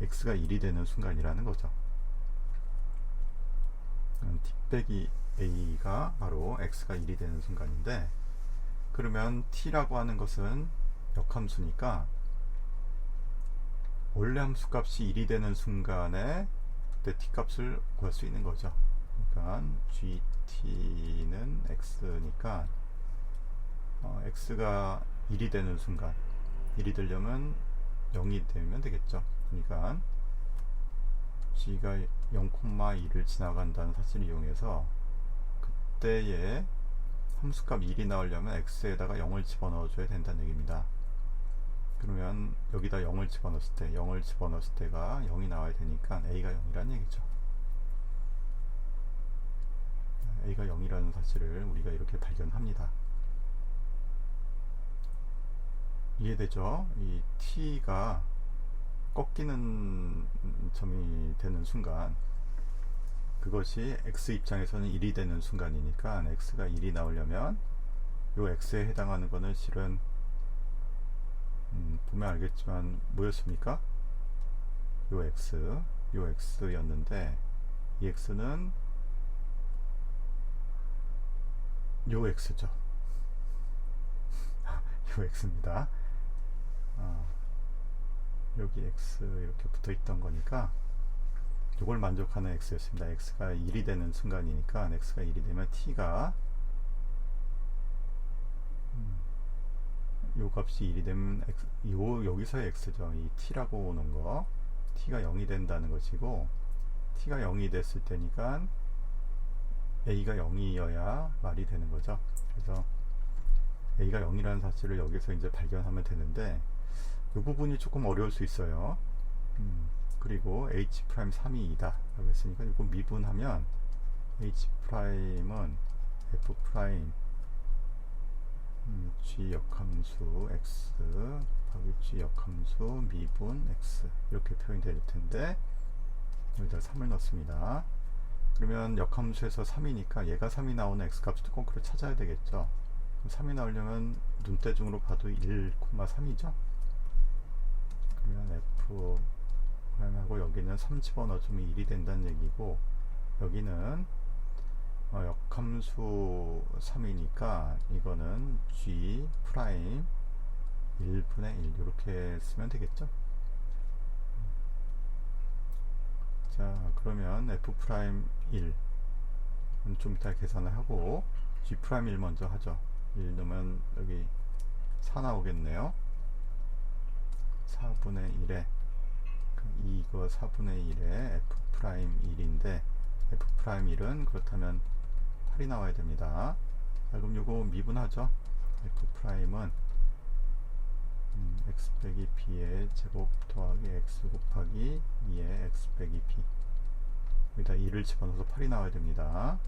x가 1이 되는 순간이라는 거죠. t 빼기 a가 바로 x가 1이 되는 순간인데, 그러면 t라고 하는 것은 역함수니까 원래 함수 값이 1이 되는 순간에 그때 t 값을 구할 수 있는 거죠. 그러니까 gt는 x니까 x가 1이 되는 순간, 1이 되려면 0이 되면 되겠죠. 그러니까 g가 0,1을 지나간다는 사실을 이용해서 그때의 함수값 1이 나오려면 x에다가 0을 집어넣어 줘야 된다는 얘기입니다. 그러면 여기다 0을 집어넣었을 때 0을 집어넣었을 때가 0이 나와야 되니까 a가 0이라는 얘기죠. a가 0이라는 사실을 우리가 이렇게 발견합니다. 이해되죠? 이 t가 꺾이는 점이 되는 순간, 그것이 x 입장에서는 1이 되는 순간이니까 x가 1이 나오려면 요 x에 해당하는 거는 실은 보면 알겠지만 뭐였습니까? 요 x였는데 이 x는 요 x죠. 요 x입니다. 여기 x 이렇게 붙어 있던 거니까 이걸 만족하는 x였습니다. x가 1이 되는 순간이니까 x가 1이 되면 t가 요 값이 1이 되면 여기서의 x죠. 이 t라고 오는 거, t가 0이 된다는 것이고, t가 0이 됐을 때니까 a가 0이어야 말이 되는 거죠. 그래서 a가 0이라는 사실을 여기서 이제 발견하면 되는데, 이 부분이 조금 어려울 수 있어요. 그리고 h'3이 2다 라고 했으니까 이거 미분하면 h'은 f' g 역함수 x 더하기 g 역함수 미분 x 이렇게 표현이 될 텐데 여기다 3을 넣습니다. 그러면 역함수에서 3이니까 얘가 3이 나오는 x 값을 꼭 찾아야 되겠죠. 3이 나오려면 눈대중으로 봐도 1,3이죠. 그러면 f 하고 여기는 3 집어넣어주면 1이 된다는 얘기고, 여기는 역함수 3이니까 이거는 g 프라임 1분의 1 이렇게 쓰면 되겠죠. 자, 그러면 f 프라임 1 좀 이따 계산을 하고 G'1 먼저 하죠. 1 넣으면 여기 4 나오겠네요. 4분의 1에 이거 4분의 1에 F'1인데 F'1은 그렇다면 8이 나와야 됩니다. 자, 그럼 요거 미분하죠. F'은 x 빼기 b의 제곱 더하기 x 곱하기 2의 x 빼기 b, 여기다 2를 집어넣어서 8이 나와야 됩니다.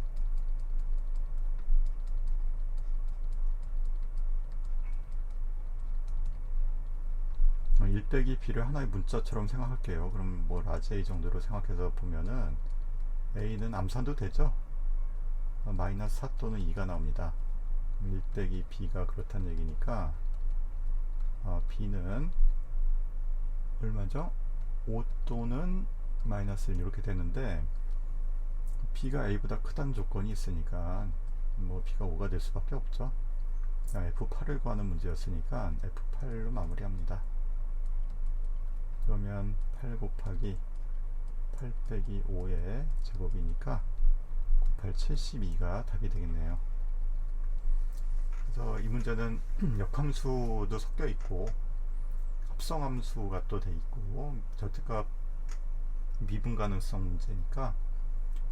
어, 1 빼기 b를 하나의 문자처럼 생각할게요. 그럼 뭐 라지 a 정도로 생각해서 보면은 a는 암산도 되죠. 마이너스 4 또는 2가 나옵니다. 1 빼기 b가 그렇다는 얘기니까 b는 얼마죠? 5 또는 마이너스 1 이렇게 되는데, b가 a보다 크다는 조건이 있으니까 뭐 b가 5가 될 수밖에 없죠. F8을 구하는 문제였으니까 F8로 마무리합니다. 그러면 8 곱하기 8 빼기 5의 제곱이니까 98, 72가 답이 되겠네요. 그래서 이 문제는 역함수도 섞여 있고 합성함수가 또 돼 있고 절대값 미분 가능성 문제니까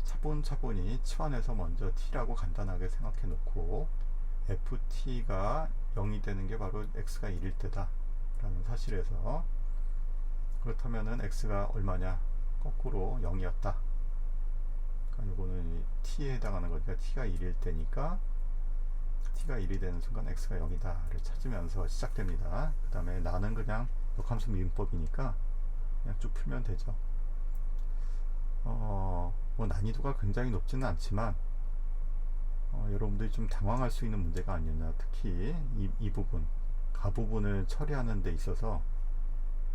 차분차분히 치환해서 먼저 t라고 간단하게 생각해 놓고 ft가 0이 되는 게 바로 x가 1일 때다 라는 사실에서, 그렇다면은 x가 얼마냐, 거꾸로 0이었다. 그러니까 이거는 t에 해당하는 거니까 t가 1일 때니까 t가 1이 되는 순간 x가 0이다를 찾으면서 시작됩니다. 그 다음에 나는 그냥 역함수 미분법이니까 그냥 쭉 풀면 되죠. 뭐 난이도가 굉장히 높지는 않지만 여러분들이 좀 당황할 수 있는 문제가 아니었나. 특히 이 부분, 가부분을 처리하는 데 있어서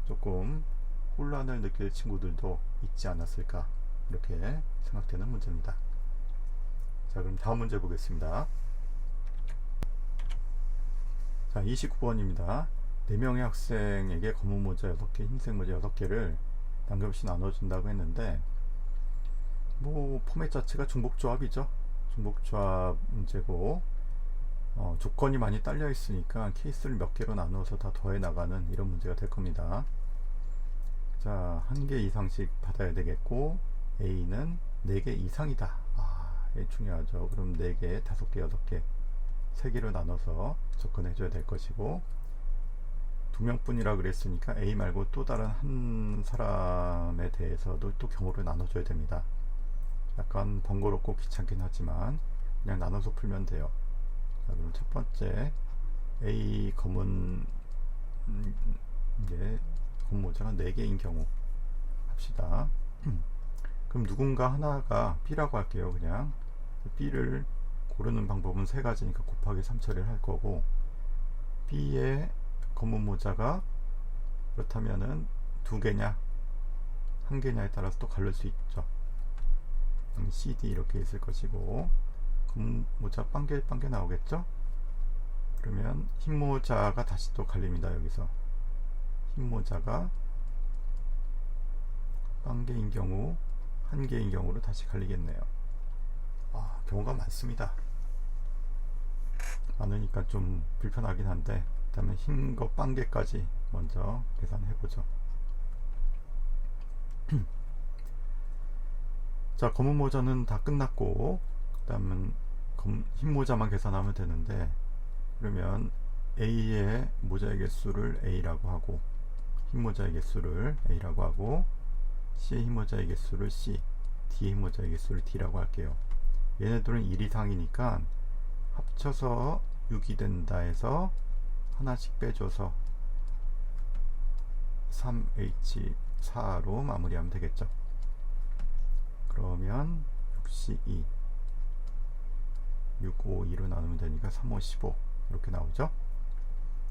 조금 혼란을 느낄 친구들도 있지 않았을까, 이렇게 생각되는 문제입니다. 자, 그럼 다음 문제 보겠습니다. 자, 29번입니다. 4명의 학생에게 검은 모자 6개, 흰색 모자 6개를 남김없이 나눠준다고 했는데, 뭐 포맷 자체가 중복조합이죠. 중복조합 문제고 조건이 많이 딸려 있으니까 케이스를 몇 개로 나누어서 다 더해 나가는 이런 문제가 될 겁니다. 자, 1개 이상씩 받아야 되겠고 A는 4개 이상이다. 이게 중요하죠. 그럼 4개, 5개, 6개 3개로 나눠서 접근해 줘야 될 것이고, 2명뿐이라 그랬으니까 A 말고 또 다른 한 사람에 대해서도 또 경우를 나눠줘야 됩니다. 약간 번거롭고 귀찮긴 하지만 그냥 나눠서 풀면 돼요. 자, 그럼 첫 번째 A 검은 이제 검은 모자가 4개인 경우 합시다. 그럼 누군가 하나가 B라고 할게요. 그냥 B를 고르는 방법은 3가지니까 곱하기 3 처리를 할 거고, B의 검은 모자가 그렇다면은 2개냐 1개냐에 따라서 또 갈릴 수 있죠. CD 이렇게 있을 것이고, 검은 모자 빵개 나오겠죠. 그러면 흰 모자가 다시 또 갈립니다. 여기서 흰 모자가 빵개인 경우 1개인 경우로 다시 갈리겠네요. 경우가 많습니다. 많으니까 좀 불편하긴 한데, 그 다음에 흰 거 빵개까지 먼저 계산해 보죠. 자, 검은 모자는 다 끝났고, 그 다음은 흰 모자만 계산하면 되는데, 그러면 A의 모자의 개수를 A라고 하고, 흰 모자의 개수를 A라고 하고, C의 흰 모자의 개수를 C, D의 흰 모자의 개수를 D라고 할게요. 얘네들은 1 이상이니까 합쳐서 6이 된다 해서 하나씩 빼줘서 3H4로 마무리하면 되겠죠. 그러면 6C2 6, 5, 2로 나누면 되니까 3, 5, 15 이렇게 나오죠.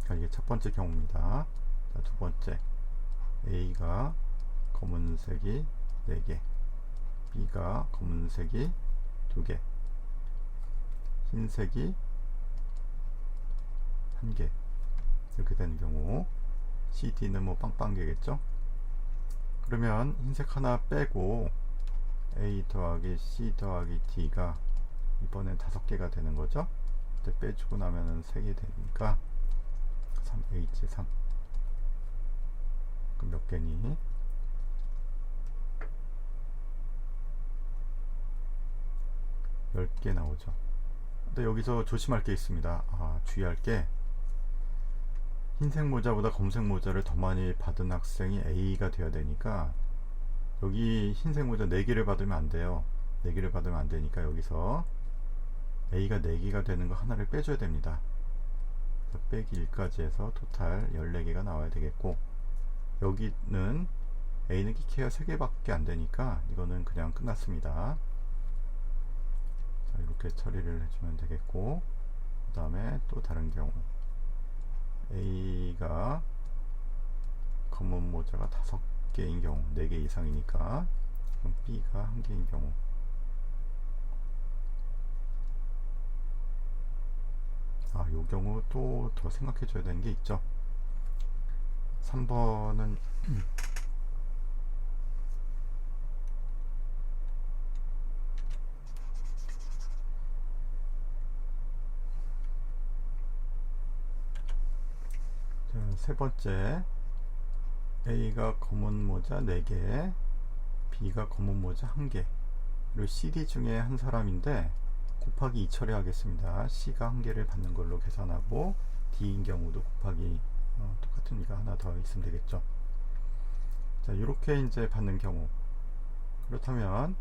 그러니까 이게 첫 번째 경우입니다. 자, 두 번째, A가 검은색이 4개, B가 검은색이 2개, 흰색이 1개 이렇게 되는 경우, CD는 뭐 빵빵개겠죠. 그러면 흰색 하나 빼고 A 더하기 C 더하기 D가 이번엔 5개가 되는 거죠. 그때 빼주고 나면은 3개 되니까 3H3. 그럼 몇 개니? 10개 나오죠. 근데 여기서 조심할 게 있습니다. 주의할 게, 흰색 모자보다 검은색 모자를 더 많이 받은 학생이 A가 되어야 되니까, 여기 흰색 모자 4개를 받으면 안 돼요. 4개를 받으면 안 되니까 여기서 A가 4개가 되는 거 하나를 빼줘야 됩니다. 빼기 1까지 해서 토탈 14개가 나와야 되겠고, 여기는 A는 키케어 3개밖에 안 되니까 이거는 그냥 끝났습니다. 자, 이렇게 처리를 해주면 되겠고, 그 다음에 또 다른 경우, A가 검은 모자가 5개인 경우, 4개 이상이니까, 그럼 B가 1개인 경우, 요 경우 또 더 생각해 줘야 되는 게 있죠. 3번은 세 번째, A가 검은 모자 4개, B가 검은 모자 1개, 그리고 CD 중에 한 사람인데 곱하기 2 처리하겠습니다. C가 1개를 받는 걸로 계산하고, D인 경우도 곱하기 똑같은 이가 하나 더 있으면 되겠죠. 자, 이렇게 이제 받는 경우, 그렇다면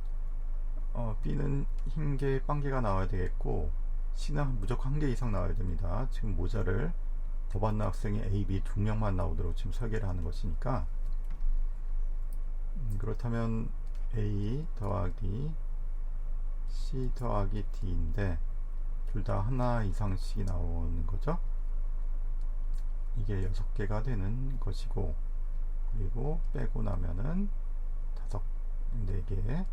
B는 흰개, 빵개가 나와야 되겠고, C는 무조건 1개 이상 나와야 됩니다. 지금 모자를 더 받는 학생이 A, B 2명만 나오도록 지금 설계를 하는 것이니까, 그렇다면 A 더하기 C 더하기 D인데 둘 다 하나 이상씩이 나오는 거죠. 이게 6개가 되는 것이고, 그리고 빼고 나면은 4개,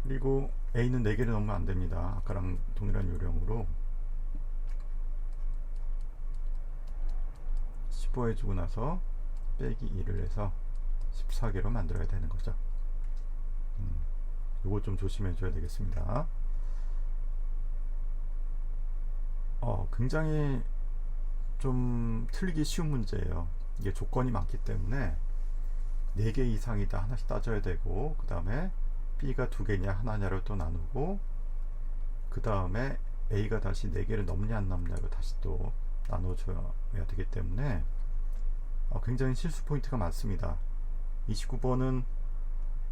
그리고 A는 4개를 넣으면 안 됩니다. 아까랑 동일한 요령으로 15 해주고 나서 빼기 2를 해서 14개로 만들어야 되는 거죠. 이거 좀 조심해 줘야 되겠습니다. 굉장히 좀 틀리기 쉬운 문제예요. 이게 조건이 많기 때문에 4개 이상이다 하나씩 따져야 되고, 그 다음에 B가 2개냐 하나냐를 또 나누고, 그 다음에 A가 다시 4개를 넘냐 안 넘냐를 다시 또 나눠줘야 되기 때문에 굉장히 실수 포인트가 많습니다. 29번은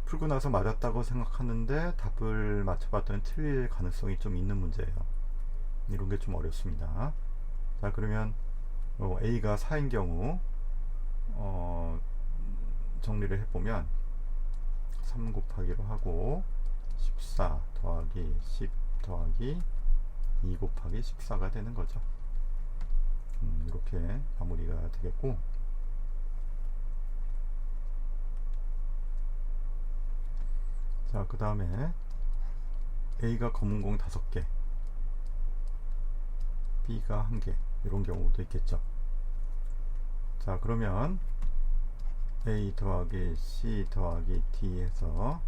풀고 나서 맞았다고 생각하는데 답을 맞춰봤더니 틀릴 가능성이 좀 있는 문제예요. 이런 게 좀 어렵습니다. 자, 그러면 A가 4인 경우 정리를 해보면 3 곱하기로 하고 14 더하기 10 더하기 2 곱하기 14가 되는 거죠. 이렇게 마무리가 되겠고, 자, 그 다음에 A가 검은 공 5개, B가 1개, 이런 경우도 있겠죠. 자, 그러면 A 더하기 C 더하기 D 해서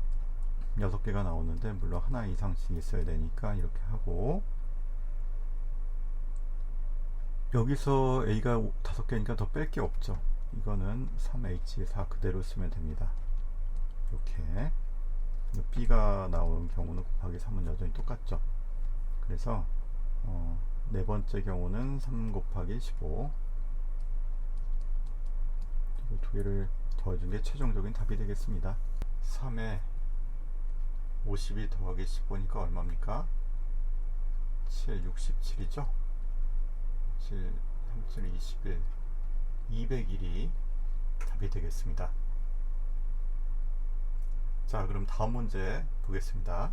6개가 나오는데, 물론 하나 이상씩 있어야 되니까 이렇게 하고, 여기서 A가 5개니까 더 뺄 게 없죠. 이거는 3H4 그대로 쓰면 됩니다. 이렇게. B가 나온 경우는 곱하기 3은 여전히 똑같죠. 그래서 네 번째 경우는 3 곱하기 15, 그리고 2개를 더해준 게 최종적인 답이 되겠습니다. 3에 52 더하기 15니까 얼마입니까? 7, 67이죠. 7, 37, 21, 201이 답이 되겠습니다. 자, 그럼 다음 문제 보겠습니다.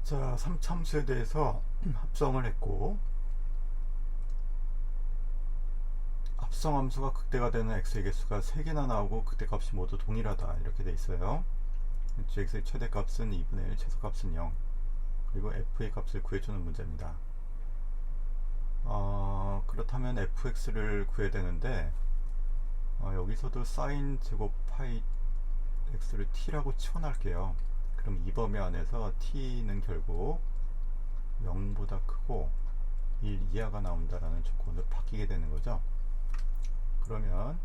자, 3참수에 대해서 합성을 했고, 합성함수가 극대가 되는 x의 개수가 3개나 나오고 극대값이 모두 동일하다, 이렇게 돼 있어요. gx의 최대값은 2분의 1, 최소값은 0, 그리고 f의 값을 구해주는 문제입니다. 그렇다면 fx를 구해야 되는데, 여기서도 sin 제곱 파이 x를 t라고 치환할게요. 그럼 이범위안에서 t는 결국 0보다 크고 1 이하가 나온다라는 조건으로 바뀌게 되는 거죠. 그러면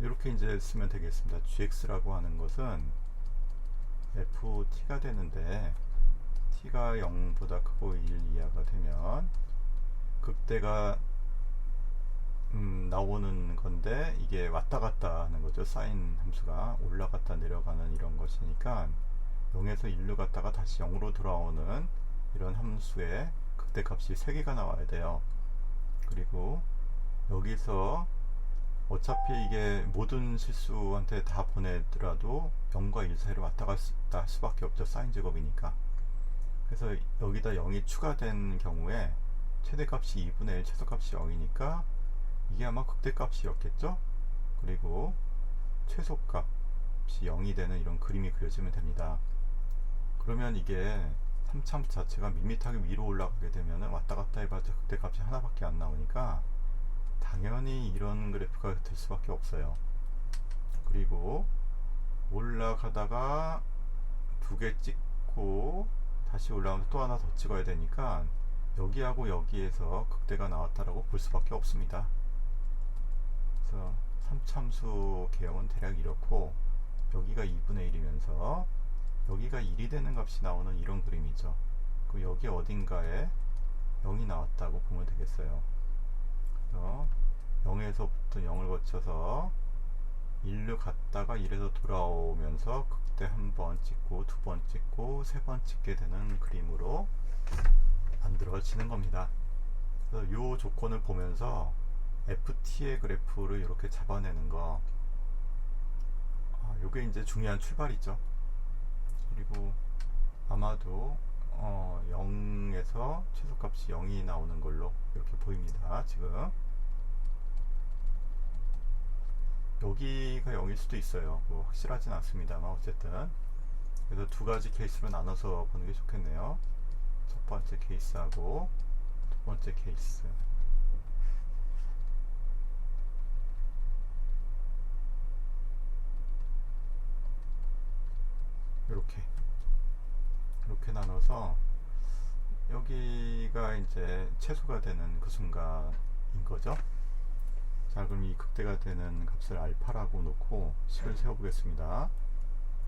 이렇게 이제 쓰면 되겠습니다. gx라고 하는 것은 ft가 되는데 t가 0보다 크고 1 이하가 되면 극대가 나오는 건데 이게 왔다 갔다 하는 거죠. 사인 함수가 올라갔다 내려가는 이런 것이니까 0에서 1로 갔다가 다시 0으로 돌아오는 이런 함수의 극대값이 3개가 나와야 돼요. 그리고 여기서 어차피 이게 모든 실수한테 다 보내더라도 0과 1 사이로 왔다 갔다 할 수밖에 없죠. 사인 제곱이니까. 그래서 여기다 0이 추가된 경우에 최대값이 2분의 1, 최소값이 0이니까 이게 아마 극대값이었겠죠. 그리고 최소값이 0이 되는 이런 그림이 그려지면 됩니다. 그러면 이게 3참수 자체가 밋밋하게 위로 올라가게 되면 왔다 갔다 해봐도 극대값이 하나밖에 안 나오니까 당연히 이런 그래프가 될 수밖에 없어요. 그리고 올라가다가 2개 찍고 다시 올라가면 또 하나 더 찍어야 되니까 여기하고 여기에서 극대가 나왔다라고 볼 수밖에 없습니다. 그래서 3참수 개형은 대략 이렇고 여기가 2분의 1이면서 여기가 1이 되는 값이 나오는 이런 그림이죠. 그 여기 어딘가에 0이 나왔다고 보면 되겠어요. 그래서 0에서부터 0을 거쳐서 1로 갔다가 1에서 돌아오면서 극대 한 번 찍고 두 번 찍고 세 번 찍게 되는 그림으로 만들어지는 겁니다. 그래서 이 조건을 보면서 ft의 그래프를 이렇게 잡아내는 거, 요게 이제 중요한 출발이죠. 그리고 아마도 0에서 최소값이 0이 나오는 걸로 이렇게 보입니다. 지금 여기가 0일 수도 있어요. 뭐 확실하진 않습니다만 어쨌든 그래서 두 가지 케이스로 나눠서 보는 게 좋겠네요. 첫 번째 케이스하고 두 번째 케이스. 이렇게 나눠서 여기가 이제 최소가 되는 그 순간인 거죠. 자, 그럼 이 극대가 되는 값을 알파라고 놓고 식을 세워 보겠습니다.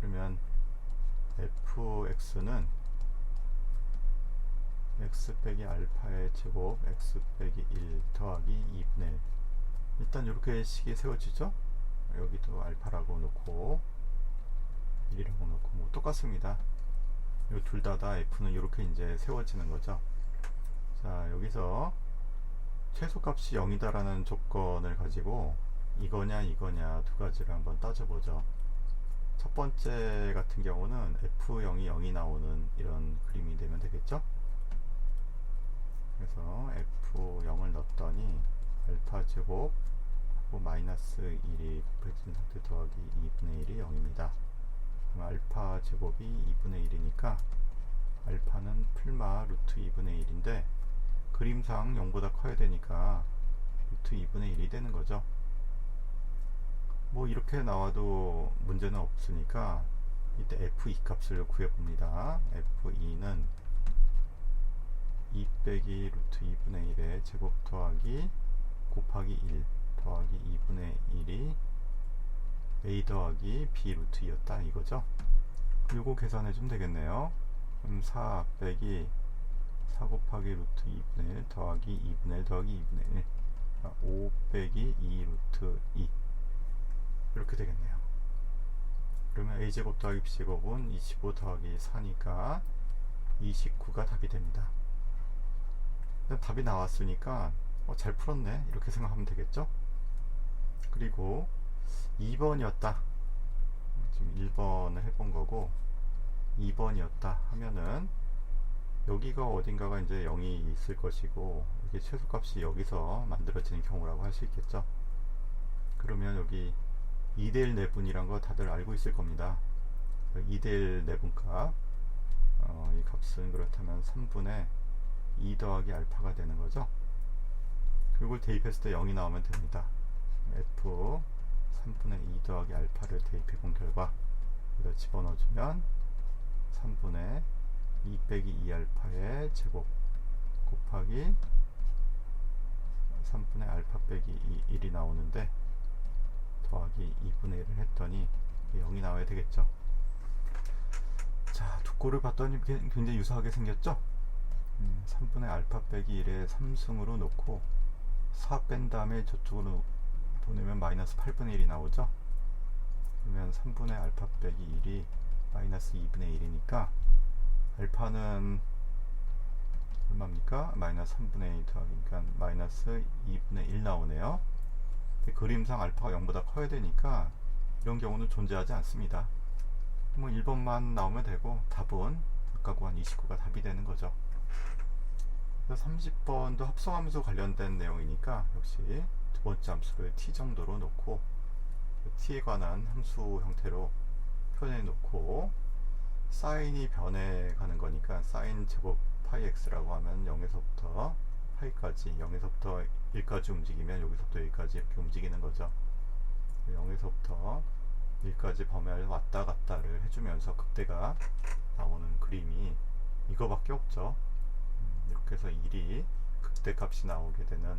그러면 fx는 x 빼기 알파의 제곱 x 빼기 1 더하기 2분의 1. 일단 이렇게 식이 세워지죠. 여기도 알파라고 놓고 1이라고 놓고 뭐 똑같습니다. 이 둘 다 f는 이렇게 이제 세워지는 거죠. 자, 여기서 최소값이 0이다라는 조건을 가지고 이거냐 두 가지를 한번 따져보죠. 첫 번째 같은 경우는 f0이 0이 나오는 이런 그림이 되면 되겠죠. 그래서 f0을 넣었더니 알파 제곱 마이너스 1이 곱해진 상태 더하기 2분의 1이 0입니다. 그럼 알파 제곱이 2분의 1이니까 알파는 풀마 루트 2분의 1인데 그림상 0보다 커야 되니까 루트 2분의 1이 되는 거죠. 뭐 이렇게 나와도 문제는 없으니까 이때 f2 값을 구해봅니다. f2는 2 빼기 루트 2분의 1의 제곱 더하기 곱하기 1 더하기 2분의 1이 a 더하기 b 루트 2였다 이거죠. 요거 계산해 주면 되겠네요. 그럼 4 빼기 4 곱하기 루트 2분의 1 더하기 2분의 1 더하기 2분의 1 5 빼기 2 루트 2 이렇게 되겠네요. 그러면 a제곱 더하기 b제곱은 25 더하기 4니까 29가 답이 됩니다. 일단 답이 나왔으니까 잘 풀었네 이렇게 생각하면 되겠죠. 그리고 2번이었다. 지금 1번을 해본 거고 2번이었다 하면은 여기가 어딘가가 이제 0이 있을 것이고 이게 최소값이 여기서 만들어지는 경우라고 할 수 있겠죠. 그러면 여기 2대1 내분이란 거 다들 알고 있을 겁니다. 2대1 내분값 이 값은 그렇다면 3분의 2 더하기 알파가 되는 거죠. 이걸 대입했을 때 0이 나오면 됩니다. f 3분의 2 더하기 알파를 대입해 본 결과 여기다 집어넣어주면 3분의 2 빼기 2알파의 제곱 곱하기 3분의 알파 빼기 1이 나오는데 더하기 2분의 1을 했더니 0이 나와야 되겠죠. 자, 두 꼴을 봤더니 굉장히 유사하게 생겼죠. 3분의 알파 빼기 1에 3승으로 놓고 4 뺀 다음에 저쪽으로 보내면 마이너스 8분의 1이 나오죠. 그러면 3분의 알파 빼기 1이 마이너스 2분의 1이니까 알파는 얼마입니까? 마이너스 3분의 1 더하기니까 마이너스 2분의 1 나오네요. 그림상 알파가 0보다 커야 되니까 이런 경우는 존재하지 않습니다. 뭐 1번만 나오면 되고 답은 아까 구한 29가 답이 되는 거죠. 그래서 30번도 합성함수 관련된 내용이니까 역시 두 번째 함수를 t 정도로 놓고 t에 관한 함수 형태로 표현해 놓고 사인이 변해가는 거니까 사인 제곱 파이 x라고 하면 0에서부터 파이까지 0에서부터 1까지 움직이면 여기서부터 여기까지 이렇게 움직이는 거죠. 0에서부터 1까지 범위를 왔다 갔다를 해주면서 극대가 나오는 그림이 이거밖에 없죠. 이렇게 해서 1이 극대값이 나오게 되는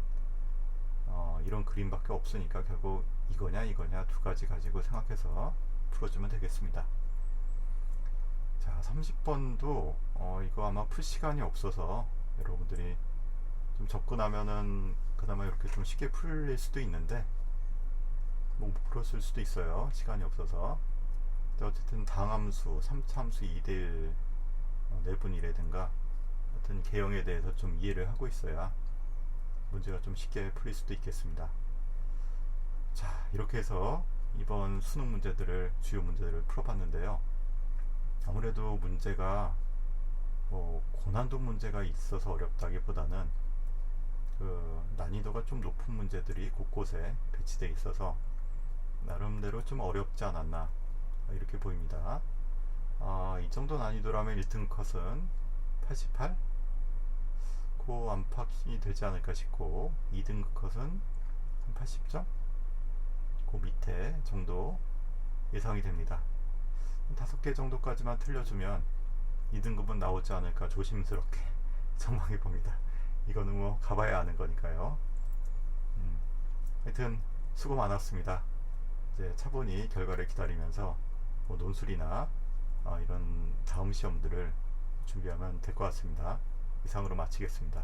이런 그림밖에 없으니까 결국 이거냐 이거냐 두 가지 가지고 생각해서 풀어주면 되겠습니다. 자, 30번도 이거 아마 풀 시간이 없어서 여러분들이 좀 접근하면은 그나마 이렇게 좀 쉽게 풀릴 수도 있는데 뭐 못 풀었을 수도 있어요. 시간이 없어서. 어쨌든 당함수, 3차 함수 2대1 내분이라든가 어떤 개형에 대해서 좀 이해를 하고 있어야 문제가 좀 쉽게 풀릴 수도 있겠습니다. 자, 이렇게 해서 이번 수능 문제들을 주요 문제들을 풀어봤는데요. 아무래도 문제가 뭐 고난도 문제가 있어서 어렵다기보다는 그 난이도가 좀 높은 문제들이 곳곳에 배치되어 있어서 나름대로 좀 어렵지 않았나 이렇게 보입니다. 이 정도 난이도라면 1등 컷은 88? 그 안팎이 되지 않을까 싶고 2등급 컷은 한 80점? 그 밑에 정도 예상이 됩니다. 5개 정도까지만 틀려주면 2등급은 나오지 않을까 조심스럽게 전망해 봅니다. 이거는 뭐 가봐야 아는 거니까요. 하여튼 수고 많았습니다. 이제 차분히 결과를 기다리면서 뭐 논술이나 이런 다음 시험들을 준비하면 될 것 같습니다. 이상으로 마치겠습니다.